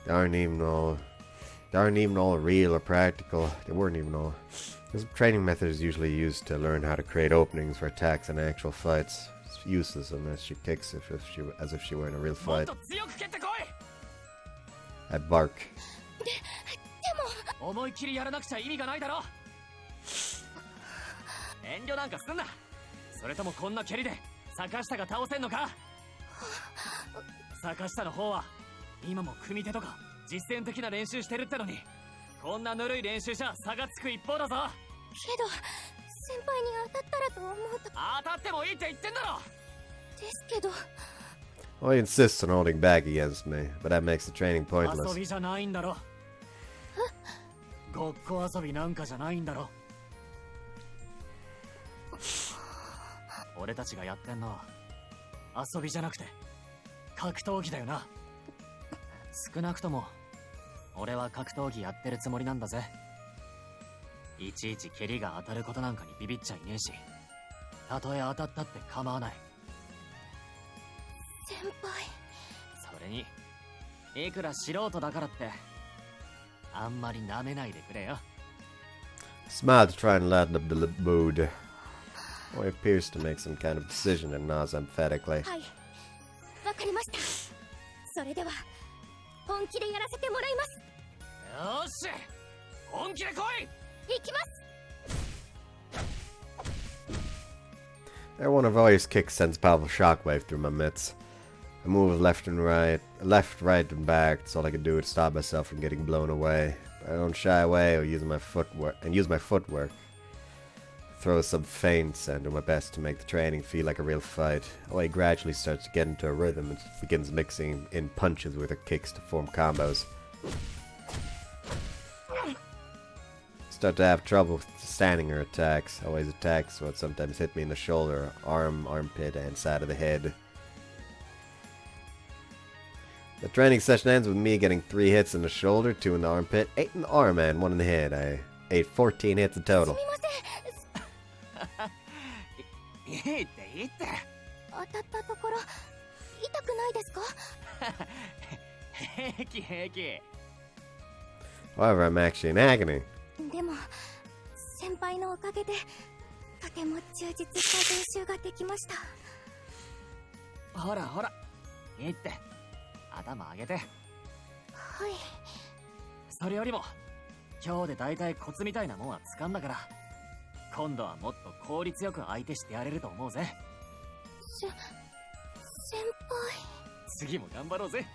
They aren't even all real or practical. They weren't even all. This training method is usually used to learn how to create openings for attacks in actual fights. It's useless unless she kicks as if she were in a real fight. I bark. 思いっきりやらなくちゃ意味がないだろ。遠慮なんかすんな。それともこんな蹴りで坂下が倒せんのか。坂下の方は今も組手とか実践的な練習してるってのに、こんなぬるい練習じゃ差がつく一方だぞ。けど先輩に当たったらと思うと。当たってもいいって言ってんだろ。ですけど。 Well, he insists on holding back against me, but that makes the training 遊 pointless. びじゃないんだろ。ごっこ遊びなんかじゃないんだろ。俺たちがやってんのは遊びじゃなくて格闘技だよな。少なくとも俺は格闘技やってるつもりなんだぜ。いちいち蹴りが当たることなんかにビビっちゃいねえし、たとえ当たったって構わない。先輩。それにいくら素人だからってあんまり舐めないでくれよ。 Smile to try and lighten up the mood. Or he appears to make some kind of decision and nods emphatically. はい、わかりました。それでは本気でやらせてもらいます。よし、本気で来い。行きます。 Every one of Aoi's kicks sends a powerful shockwave through my mitts. I move left, right, and back. That's all I can do to stop myself from getting blown away. But I don't shy away or use my footwork. Throw some feints and do my best to make the training feel like a real fight. Aoi gradually starts to get into a rhythm and begins mixing in punches with her kicks to form combos. Start to have trouble standing her attacks. Aoi's attacks would sometimes hit me in the shoulder, arm, armpit, and side of the head. The training session ends with me getting 3 hits in the shoulder, 2 in the armpit, 8 in the arm, and 1 in the head. I ate 14 hits in total. いいっていいって。当たったところ痛くないですか？平気平気。 However, I'm actually in agony. でも先輩のおかげでとても充実した練習ができました。ほらほら、いいって。頭上げて。はい。それよりも今日で大体コツみたいなもんは掴んだから、今度はもっと効率よく相手してやれると思うぜ。先輩。次も頑張ろうぜ。はい。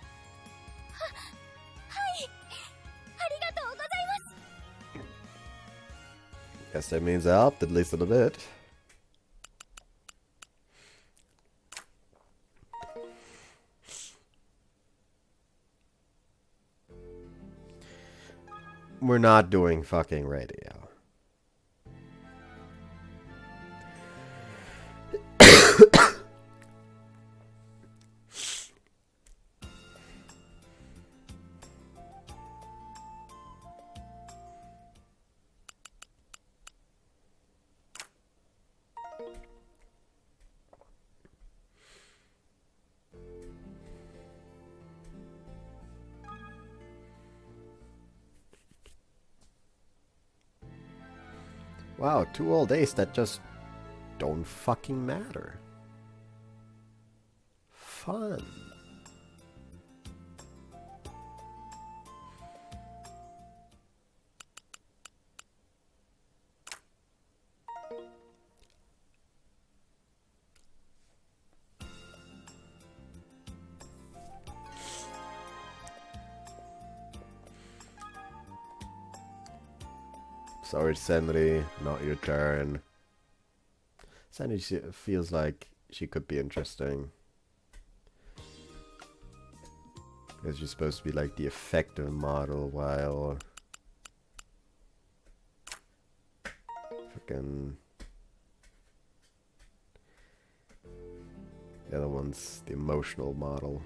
ありがとうございます。 Guess that means I helped at least a little bit. We're not doing fucking radio. Wow, 2 all days that just don't fucking matter. Fun. Sorry, Senri, not your turn. Senri feels like she could be interesting. Because she's supposed to be like the effective model, while fucking the other one's the emotional model.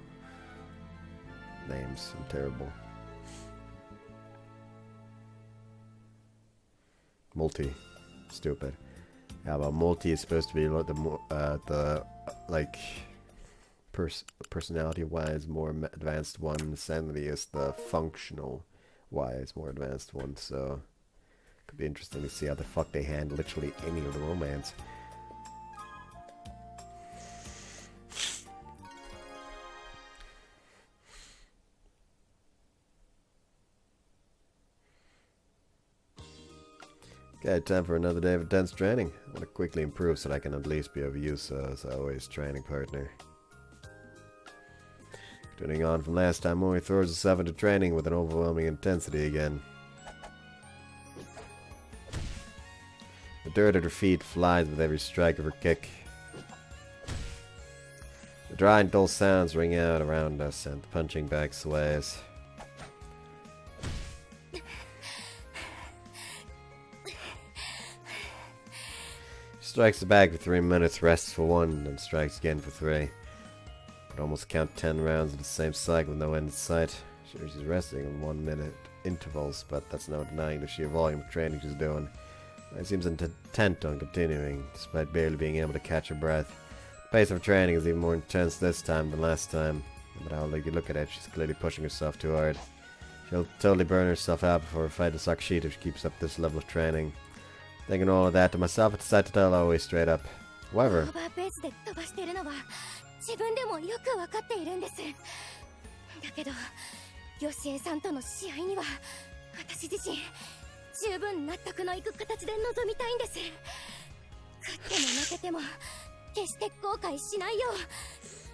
Names are terrible. Multi, stupid. Yeah, but multi is supposed to be like the like personality-wise more advanced one. Sanity is the functional-wise more advanced one. So could be interesting to see how the fuck they handle literally any of the romance. Okay, time for another day of intense training. I want to quickly improve so that I can at least be of use as Aoi's training partner. Continuing on from last time, Aoi throws herself into training with an overwhelming intensity again. The dirt at her feet flies with every strike of her kick. The dry and dull sounds ring out around us, and the punching bag sways. Strikes the bag for 3 minutes, rests for 1, then strikes again for 3. Could almost count 10 rounds of the same cycle with no end in sight. Sure, she's resting in 1 minute intervals, but that's no denying the sheer volume of training she's doing. She seems intent on continuing, despite barely being able to catch her breath. The pace of her training is even more intense this time than last time. No matter how you look at it, she's clearly pushing herself too hard. She'll totally burn herself out before her fight with Sakashita if she keeps up this level of training. Thinking all of that to myself, I decided to tell Aoi straight up. However, 自分でもよくわかっているんです。だけど、ヨシエさんとの試合には私自身十分納得のいく形で臨みたいんです。勝っても負けても決して後悔しないよう、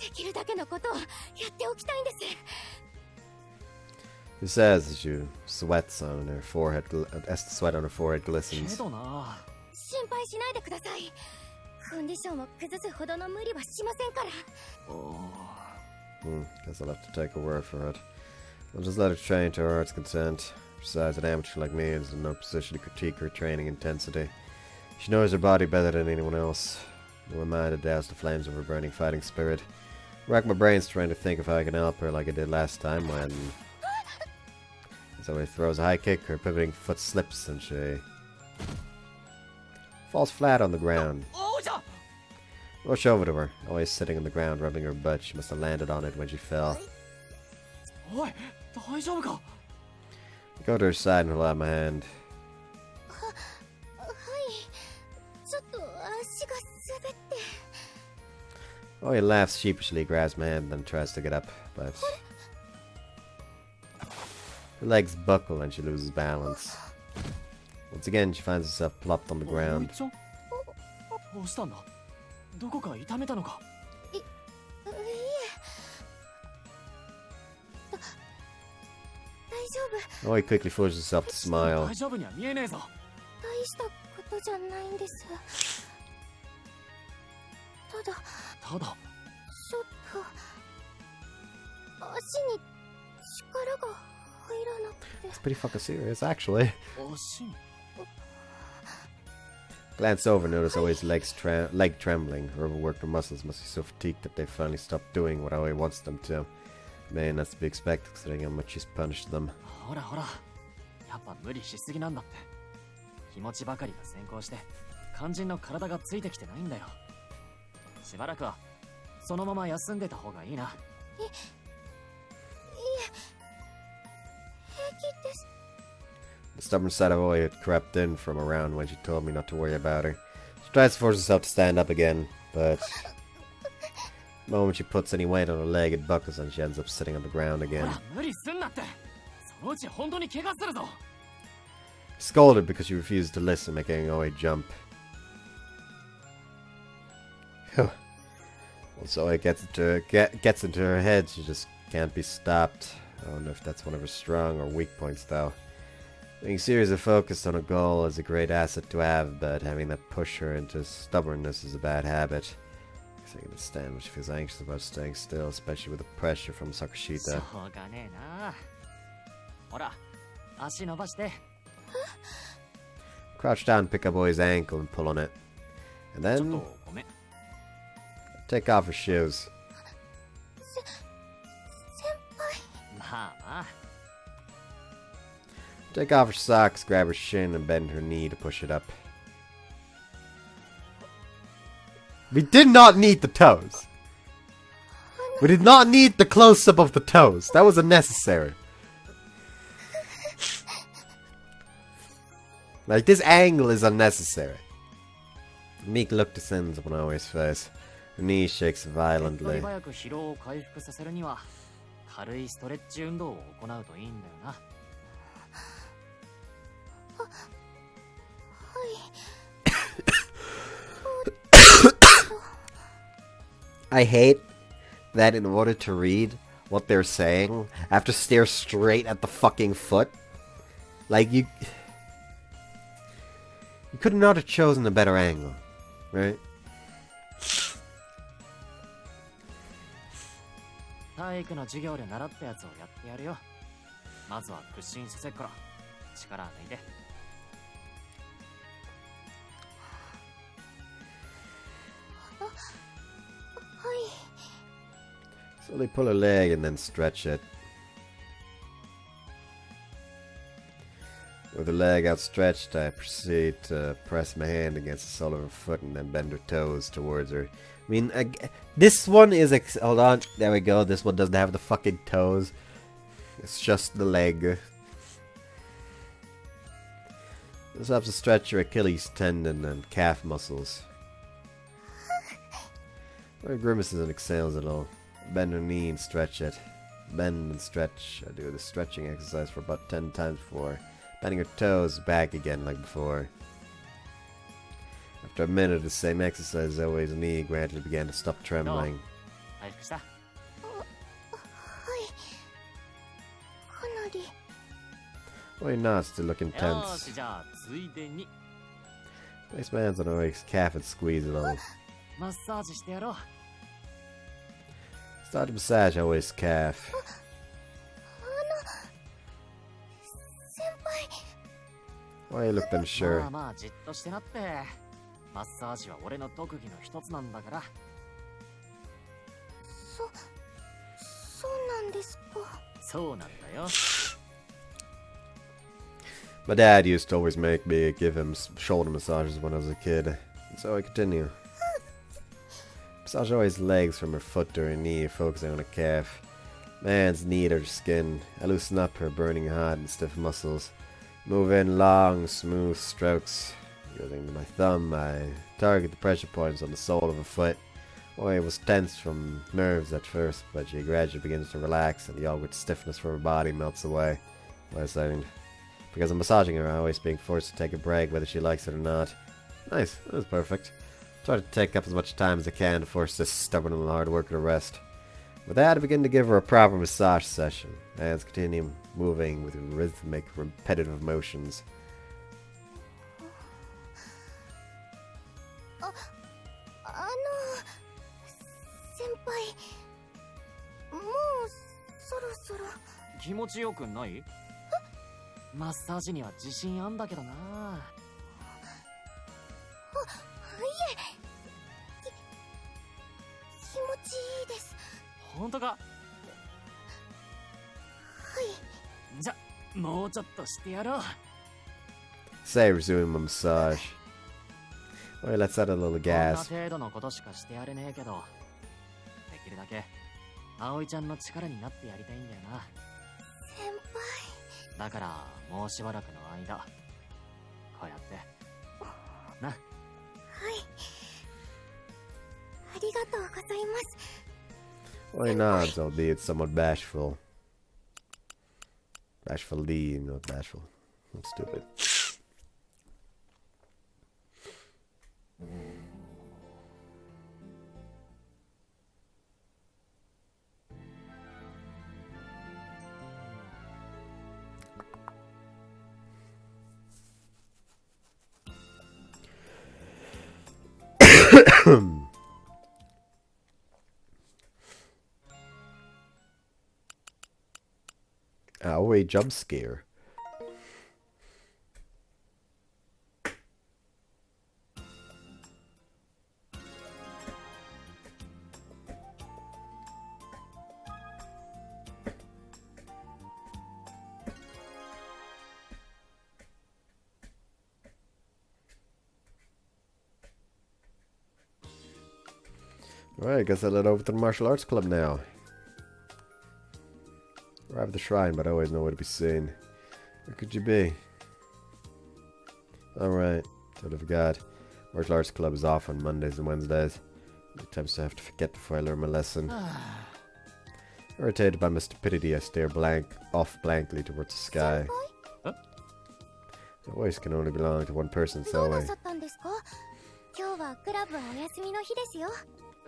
できるだけのことをやっておきたいんです。 She says as she sweats on her forehead, as the sweat on her forehead glistens. けどな。心配しないでください。コンディションを崩すほどの無理はしませんから。Guess I'll have to take her word for it. I'll just let her train to her heart's content. Besides, an amateur like me is in no position to critique her training intensity. She knows her body better than anyone else. Who am I to douse the flames of her burning fighting spirit? I rack my brains trying to think of how I can help her like I did last time when... So he throws a high kick, her pivoting foot slips and she... falls flat on the ground. Rush over to her, always sitting on the ground rubbing her butt. She must have landed on it when she fell. I go to her side and hold out my hand. Oh, he laughs sheepishly, grabs my hand, then tries to get up, but... her legs buckle and she loses balance. Once again, she finds herself plopped on the ground. どうしたんだ？どこか痛めたのか？いえ大丈夫 Oi quickly forces herself to smile. 大丈夫には見えねえぞ。大したことじゃないんです。ただただ、ちょっと足に力が入らなくて。 It's pretty fucking serious, actually. 足に。 Glanced over, noticed Aoi's leg trembling. Her overworked muscles must be so fatigued that they finally stopped doing what Aoi wants them to. Man, that's to be expected considering how much she's punished them. ほらほら、やっぱ無理しすぎなんだって。気持ちばかりが先行して肝心の体がついてきてないんだよ。しばらくはそのまま休んでた方がいいな。いえ平気です。 The stubborn side of Aoi had crept in from around when she told me not to worry about her. She tries to force herself to stand up again, but the moment she puts any weight on her leg, it buckles and she ends up sitting on the ground ほ again. ら無理すんなって。そのうち本当に怪我するぞ。 Scolded because she refused to listen, making Aoi jump. Phew. Once Aoi gets into her head, she just can't be stopped. I don't know if that's one of her strong or weak points, though. Being serious and focused on a goal is a great asset to have, but having that push her into stubbornness is a bad habit. I can understand when she feels anxious about staying still, especially with the pressure from しょ Sakashita. うがねえな。ほら、足伸ばして。 Crouch down, pick up Aoi's ankle and pull on it. And ちょっ then とごめん。 take off her shoes. まあまあ。 Take off her socks, grab her shin, and bend her knee to push it up. We did not need the toes. We did not need the close-up of the toes. That was unnecessary. Like, this angle is unnecessary. A meek look descends upon Aoi's face. Her knee shakes 手っ取り violently. 早く疲労を回復させるには軽いストレッチ運動を行うといいんだよな。 I hate that in order to read what they're saying, I have to stare straight at the fucking foot. Like, you could not have chosen a better angle, right? 体育の授業で習ったやつをやってやるよ。まずは屈伸させっから力抜いて。 Slowly pull her leg and then stretch it. With her leg outstretched, I proceed to press my hand against the sole of her foot and then bend her toes towards her. I mean, this one is... hold on. There we go. This one doesn't have the fucking toes. It's just the leg. This helps to stretch your Achilles tendon and calf muscles. Her grimaces and exhales it all. Bend her knee and stretch it. Bend and stretch. I do the stretching exercise for about 10 times before. Bending her toes back again like before. After a minute of the same exercise, Zoe's knee gradually began to stop trembling. 回復した。 はいかなり Why not? Still looking よ tense. し、じゃあついでに Place my hands on Zoe's calf and squeeze a little. マッサージしてやろう。 Start to massage Zoe's calf. 先輩 Why you looked ま unsure? あまあじっとしてなって。マッサージは俺の特技の一つなんだから。そうなんですか。そうなんだよ。 My dad used to always make me give him shoulder massages when I was a kid. And so I continue. Massage Zoe's legs from her foot to her knee, focusing on her calf. My hands knead her skin. I loosen up her burning hot and stiff muscles. Move in long, smooth strokes. Using my thumb, I target the pressure points on the sole of her foot. Oi was tense from nerves at first, but she gradually begins to relax, and the awkward stiffness from her body melts away. While I Because I'm massaging her, Aoi's being forced to take a break whether she likes it or not. Nice, that was perfect. Try to take up as much time as I can to force this stubborn and hard worker to rest. With that, I begin to give her a proper massage session. Hands continue moving with rhythmic, repetitive motions. 先輩もうそろそろ気持ちよくない？マッサージには自信あんだけどな。いえ気持ちいいです。本当か？じゃ、もうちょっとしてやろう。 Say, resuming my massage. Well, let's add a little こんな gas. 程度のことしかしてやれねえけど、できるだけ葵ちゃんの力になってやりたいんだよな。先輩だからもうしばらくの間こうやってな。はいありがとうございます。 Well, he nods, albeit somewhat bashful. Bashfully, not bashful. That's stupid. Aoi jump scare. Alright, I guess I'll head over to the martial arts club now. Arrive at the shrine, but I always know where to be seen. Where could you be? Alright, totally forgot. Martial arts club is off on Mondays and Wednesdays. Attempts to have to forget before I learn my lesson. Irritated by my stupidity, I stare off blankly towards the sky. Huh? The voice can only belong to one person, ど so うな I... さったんですか？今日はクラブはお休みの日ですよ。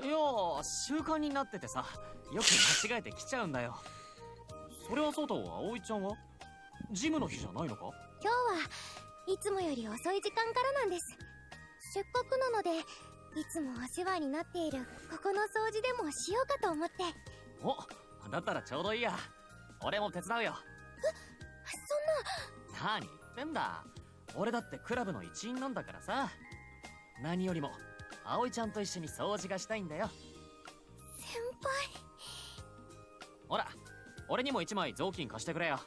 いやー、習慣になっててさ、よく間違えて来ちゃうんだよ。それはそうと、葵ちゃんはジムの日じゃないのか？今日はいつもより遅い時間からなんです。せっかくなのでいつもお世話になっているここの掃除でもしようかと思って。お、だったらちょうどいいや。俺も手伝うよ。そんな。何言ってんだ。俺だってクラブの一員なんだからさ。何よりも葵ちゃんと一緒に掃除がしたいんだよ。先輩。ほら、俺にも一枚雑巾貸してくれよ。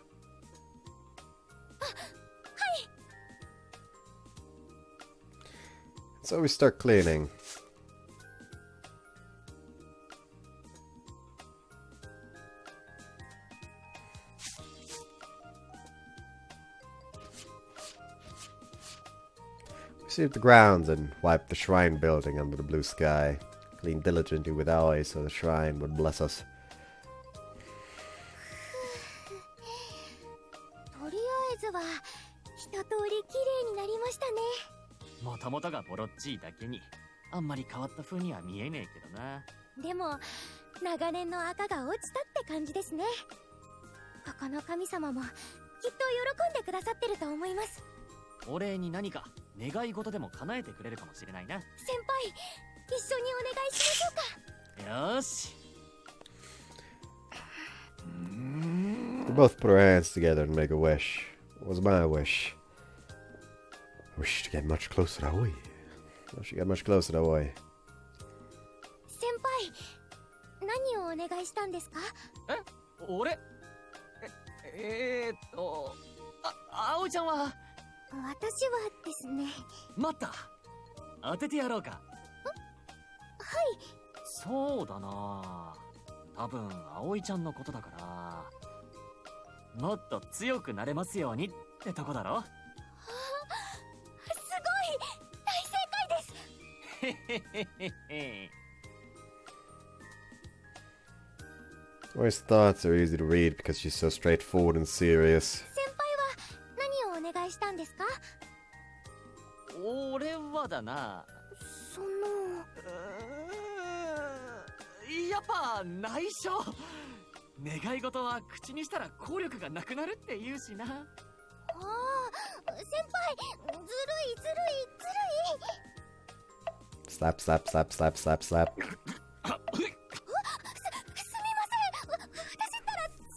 So we start cleaning. We sweep the grounds and wipe the shrine building under the blue sky. Clean diligently with Aoi so the shrine would bless us. とりあえずは一通り綺麗になりましたね。もともとがボロっちいだけにあんまり変わった風には見えねえけどな。でも長年の赤が落ちたって感じですね。ここの神様もきっと喜んでくださってると思います。お礼に何か願い事でも叶えてくれるかもしれないな。先輩、一緒にお願いしましょうか。よーし。We both put our hands together and make a wish. What was my wish? I wish to get much closer to Aoi. I wish to get much closer to Aoi. 先輩、何をお願いしたんですか？え、俺？葵ちゃんは？私はですね。待った。当ててやろうか。はい。そうだな。多分葵ちゃんのことだから。もっと強くなれますようにってとこだろ。すごい、大正解です。Aoi's thoughts are easy to read because she's so straightforward and serious. 先輩は何をおまだな。そのやっぱ内緒。願い事は口にしたら効力がなくなるって言うしな。ああ、先輩、ずるいずるいずるい。 Slap, slap, slap, slap, slap, slap. すみません、私ったらつ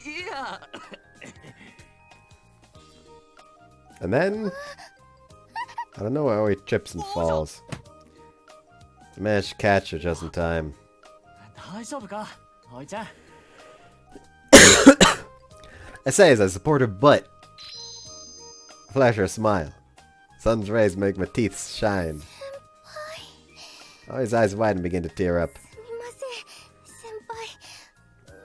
い。いや。And then, I don't know how he trips and falls. I managed to catch her just in time. 大丈夫か、葵ちゃん。I say as I support her butt. Flash her a smile. Sun's rays make my teeth shine. Oh, his eyes widen and begin to tear up. すみません、先輩。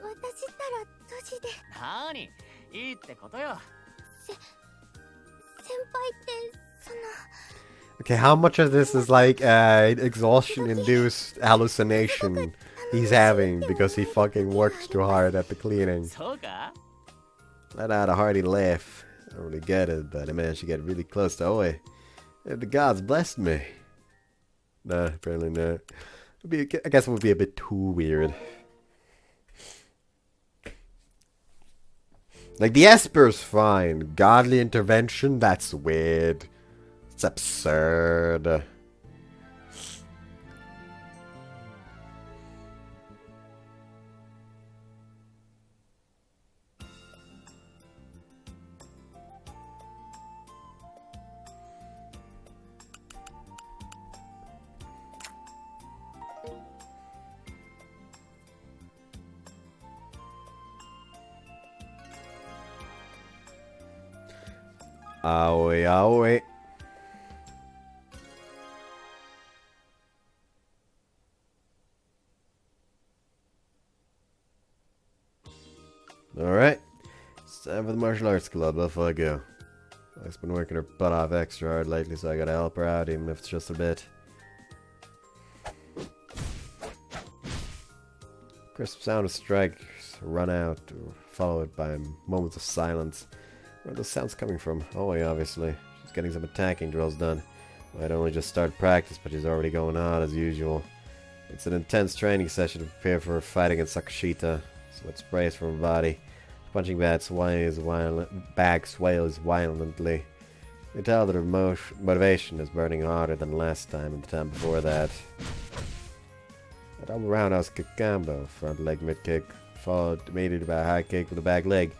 私ったらドジで。なに、いいってことよ。先輩ってその。 Okay, how much of this is like exhaustion-induced hallucination he's having because he fucking works too hard at the cleaning? そうか。 Let out a hearty laugh. I don't really get it, but I managed to get really close to Aoi. The gods blessed me. Nah, apparently not. I guess it would be a bit too weird. Like, the Esper's fine. Godly intervention? That's weird. It's absurd. Aoi, Aoi. Alright. It's time for the martial arts club. Off I go. I've been working her butt off extra hard lately, so I gotta help her out, even if it's just a bit. Crisp sound of strikes run out, followed by moments of silence. Where are those sounds coming from? Aoi, obviously. She's getting some attacking drills done. I'd only just started practice, but she's already going on as usual. It's an intense training session to prepare for her fight against Sakashita. Sweat sprays from her body. The punching bag swayes violently. You can tell that her motivation is burning harder than last time and the time before that. A double roundhouse kick combo, front leg mid kick, followed immediately by a high kick with a back leg.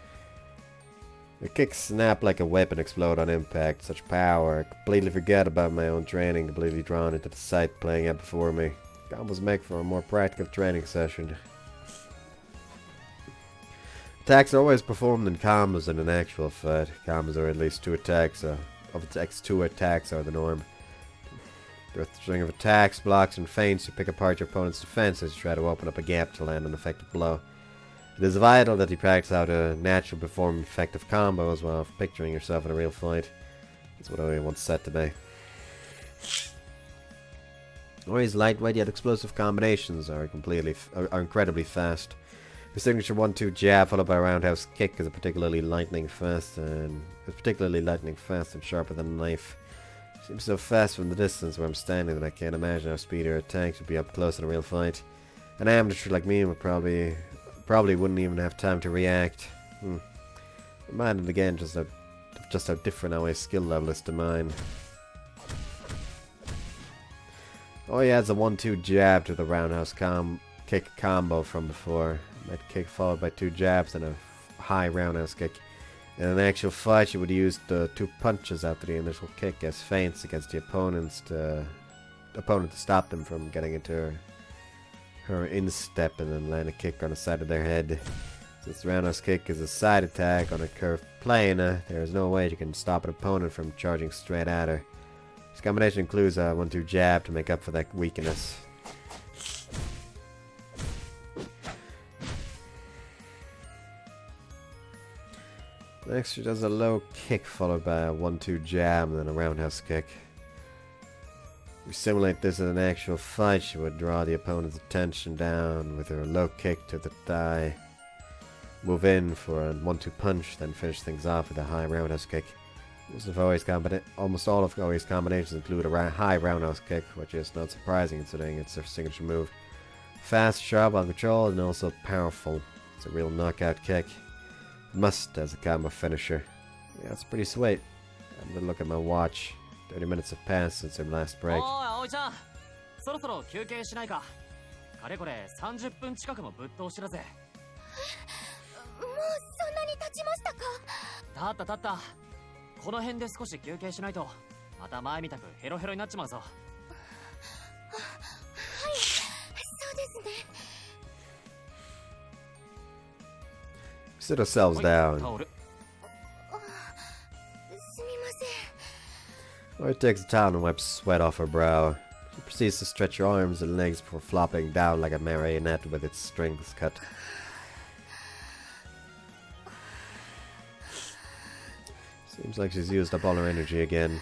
The kicks snap like a weapon, explode on impact. Such power, I completely forget about my own training, completely drawn into the sight playing out before me. Combos make for a more practical training session. Attacks are always performed in combos in an actual fight. Combos are at least 2 attacks, of attacks, 2 attacks are the norm. Through a string of attacks, blocks, and feints, you pick apart your opponent's defense as you try to open up a gap to land an effective blow. It is vital that you practice how to naturally perform effective combos while picturing yourself in a real fight. That's what I once said to me. Oi's lightweight yet explosive combinations are incredibly fast. Her signature 1-2 jab followed by a roundhouse kick is particularly lightning fast and sharper than a knife. She seems so fast from the distance where I'm standing that I can't imagine how speedy her attacks would be up close in a real fight. An amateur like me would probably wouldn't even have time to react. Reminded again just how different Aoi's skill level is to mine. Aoi adds a 1-2 jab to the roundhouse kick combo from before. That kick followed by 2 jabs and a high roundhouse kick. In an actual fight, she would use the 2 punches after the initial kick as feints against the opponent to stop them from getting into her instep and then land a kick on the side of their head. Since the roundhouse kick is a side attack on a curved plane, there is no way you can stop an opponent from charging straight at her. This combination includes a 1-2 jab to make up for that weakness. Next, she does a low kick followed by a 1-2 jab and then a roundhouse kick. We simulate this in an actual fight. She would draw the opponent's attention down with her low kick to the thigh. Move in for a 1-2 punch, then finish things off with a high roundhouse kick. Almost all of Aoi's combinations include a high roundhouse kick, which is not surprising considering it's her signature move. Fast, sharp on control, and also powerful. It's a real knockout kick. Must as a combo finisher. Yeah, it's pretty sweet. I'm gonna look at my watch. 30 minutes have passed since our last break. おー葵ちゃん、そろそろ休憩しないか。かれこれ30分近くもぶっ通しだぜ。もうそんなに経ちましたか？たったたった。この辺で少し休憩しないとまた前みたくヘロヘロになっちまうぞ。はい、そうですね。Sit ourselves down. タオル。すみません。Aoi takes a towel and wipes sweat off her brow. She proceeds to stretch her arms and legs before flopping down like a marionette with its strings cut. Seems like she's used up all her energy again. If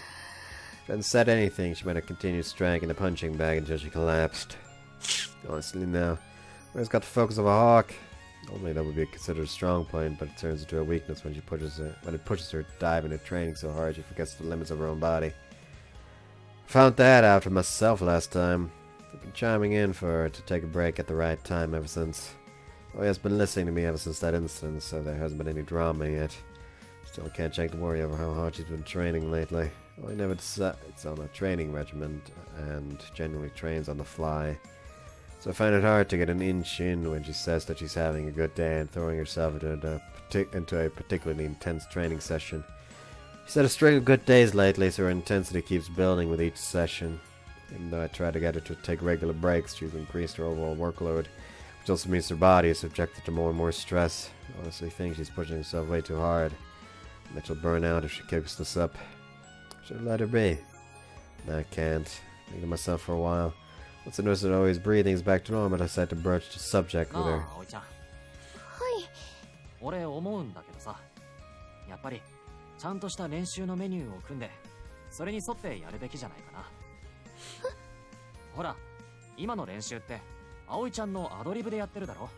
she hadn't said anything, she might have continued striking the punching bag until she collapsed. Honestly now, Aoi's got the focus of a hawk. Normally that would be considered a strong point, but it turns into a weakness when it pushes her to dive into training so hard she forgets the limits of her own body. I found that out for myself last time. I've been chiming in for her to take a break at the right time ever since. Aoi has been listening to me ever since that incident, so there hasn't been any drama yet. Still can't shake the worry over how hard she's been training lately. Aoi never decides on a training regimen and generally trains on the fly. So I find it hard to get an inch in when she says that she's having a good day and throwing herself into a particularly intense training session. She's had a string of good days lately, so her intensity keeps building with each session. Even though I try to get her to take regular breaks, she's increased her overall workload, which also means her body is subjected to more and more stress. I honestly think she's pushing herself way too hard, and that she'll burn out if she keeps this up. I should let her be. No, I can't. Thinking to myself for a while. Once I noticed that Aoi's breathing is back to normal, I decided to broach the subject with her. なあ葵ちゃん。はい。俺思うんだけどさ、やっぱりちゃんとした練習のメニューを組んで、それに沿ってやるべきじゃないかな。ほら、今の練習って葵ちゃんのアドリブでやってるだろ。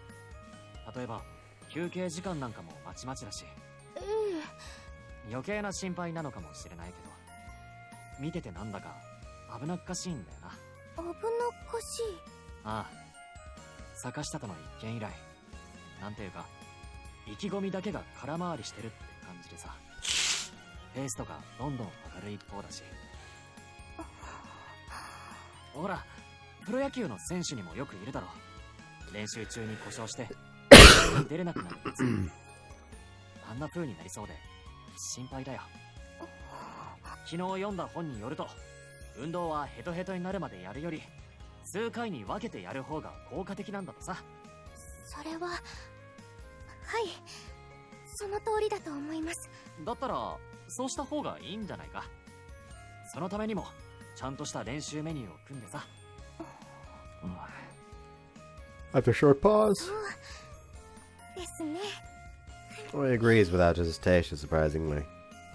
例えば休憩時間なんかもまちまちだし。余計な心配なのかもしれないけど、見ててなんだか危なっかしいんだよな。危なっかしい。ああ、坂下との一件以来、なんていうか意気込みだけが空回りしてるって感じでさ、ペースとかどんどん上がる一方だし。ほら、プロ野球の選手にもよくいるだろ。練習中に故障して出れなくなるやつ。あんな風になりそうで心配だよ。昨日読んだ本によると、運動はヘトヘトになるまでやるより数回に分けてやる方が効果的なんだとさ。それは、はい、その通りだと思います。だったらそうした方がいいんじゃないか。そのためにもちゃんとした練習メニューを組んでさ。After a short pause, ですね。Aoi agrees without hesitation, surprisingly.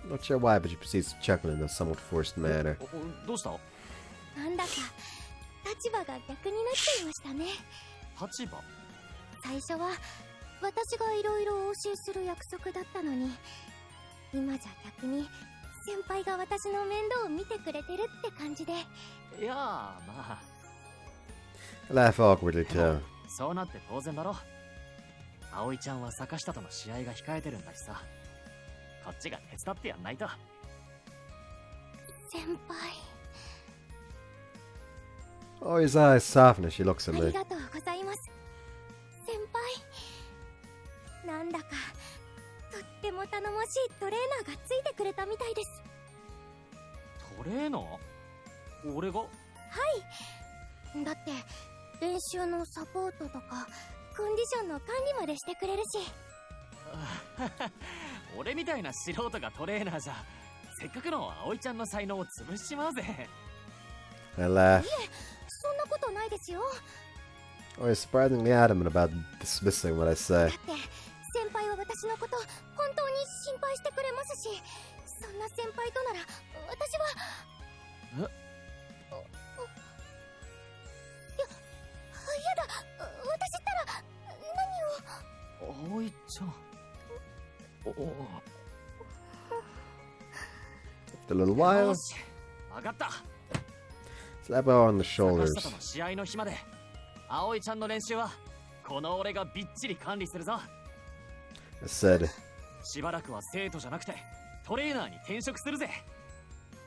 I'm not sure why, but she proceeds to chuckle in a somewhat forced manner. どうした？なんだか立場が逆になっちゃいましたね。立場？最初は私がいろいろお教えする約束だったのに、今じゃ逆に先輩が私の面倒を見てくれてるって感じで。いやー、まあ I laugh awkwardly too. そうなって当然だろ。葵ちゃんは坂下との試合が控えてるんだしさ、こっちが手伝ってやんないと。先輩。Aoi's eyes soften as she looks at あ me. りがとうございます。先輩。なんだかとっても頼もしいトレーナーがついてくれたみたいです。トレーナー？俺が？はい。だって練習のサポートとかコンディションの管理までしてくれるし。俺みたいな素人がトレーナーじゃ、せっかくの葵ちゃんの才能を潰しちまうぜ。I laugh. いえ、そんなことないですよ。Aoi is surprisingly adamant about dismissing what I だ say. って先輩は私のこと本当に心配してくれますし、そんな先輩となら私は。やだ、私ったら何を。葵ちゃん。a little while. よし、わかった。 Slap her on the 坂 shoulders. 下との試合の日まで、葵ちゃんの練習はこの俺がびっちり管理するぞ。 I said, しばらくは生徒じゃなくてトレーナーに転職するぜ。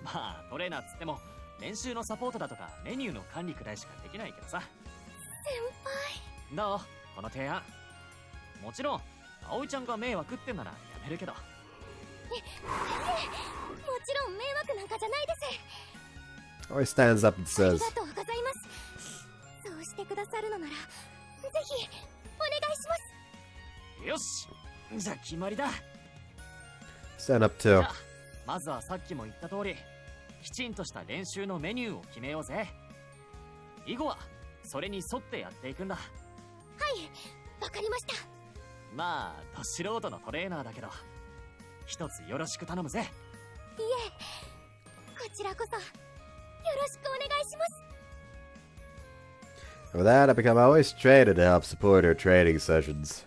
まあトレーナーっつっても練習のサポートだとかメニューの管理くらいしかできないけどさ。先輩。どうこの提案。もちろん葵ちゃんが迷惑ってんならやめるけど。もちろん迷惑なんかじゃないです。 Aoi stands up and あり says, がとうございます。そうしてくださるのなら、ぜひお願いします。よし、じゃあ決まりだ。 stand up じ too. ゃあまずはさっきも言った通り、きちんとした練習のメニューを決めようぜ。以後はそれに沿ってやっていくんだ。はい、わかりました。まあど素人のトレーナーだけど、一つよろしく頼むぜ。いえ、こちらこそよろしくお願いします。 With that, I become Aoi's trainer to help support her training sessions.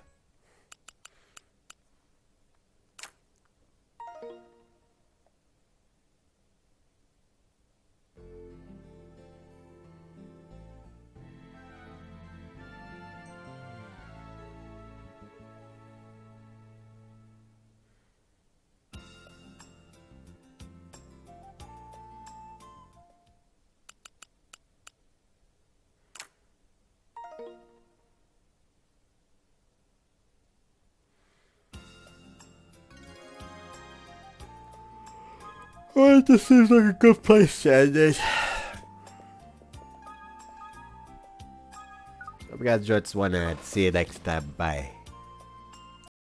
Oh, it just seems like a good place to end it. Hope you guys enjoyed this one, and see you next time. Bye.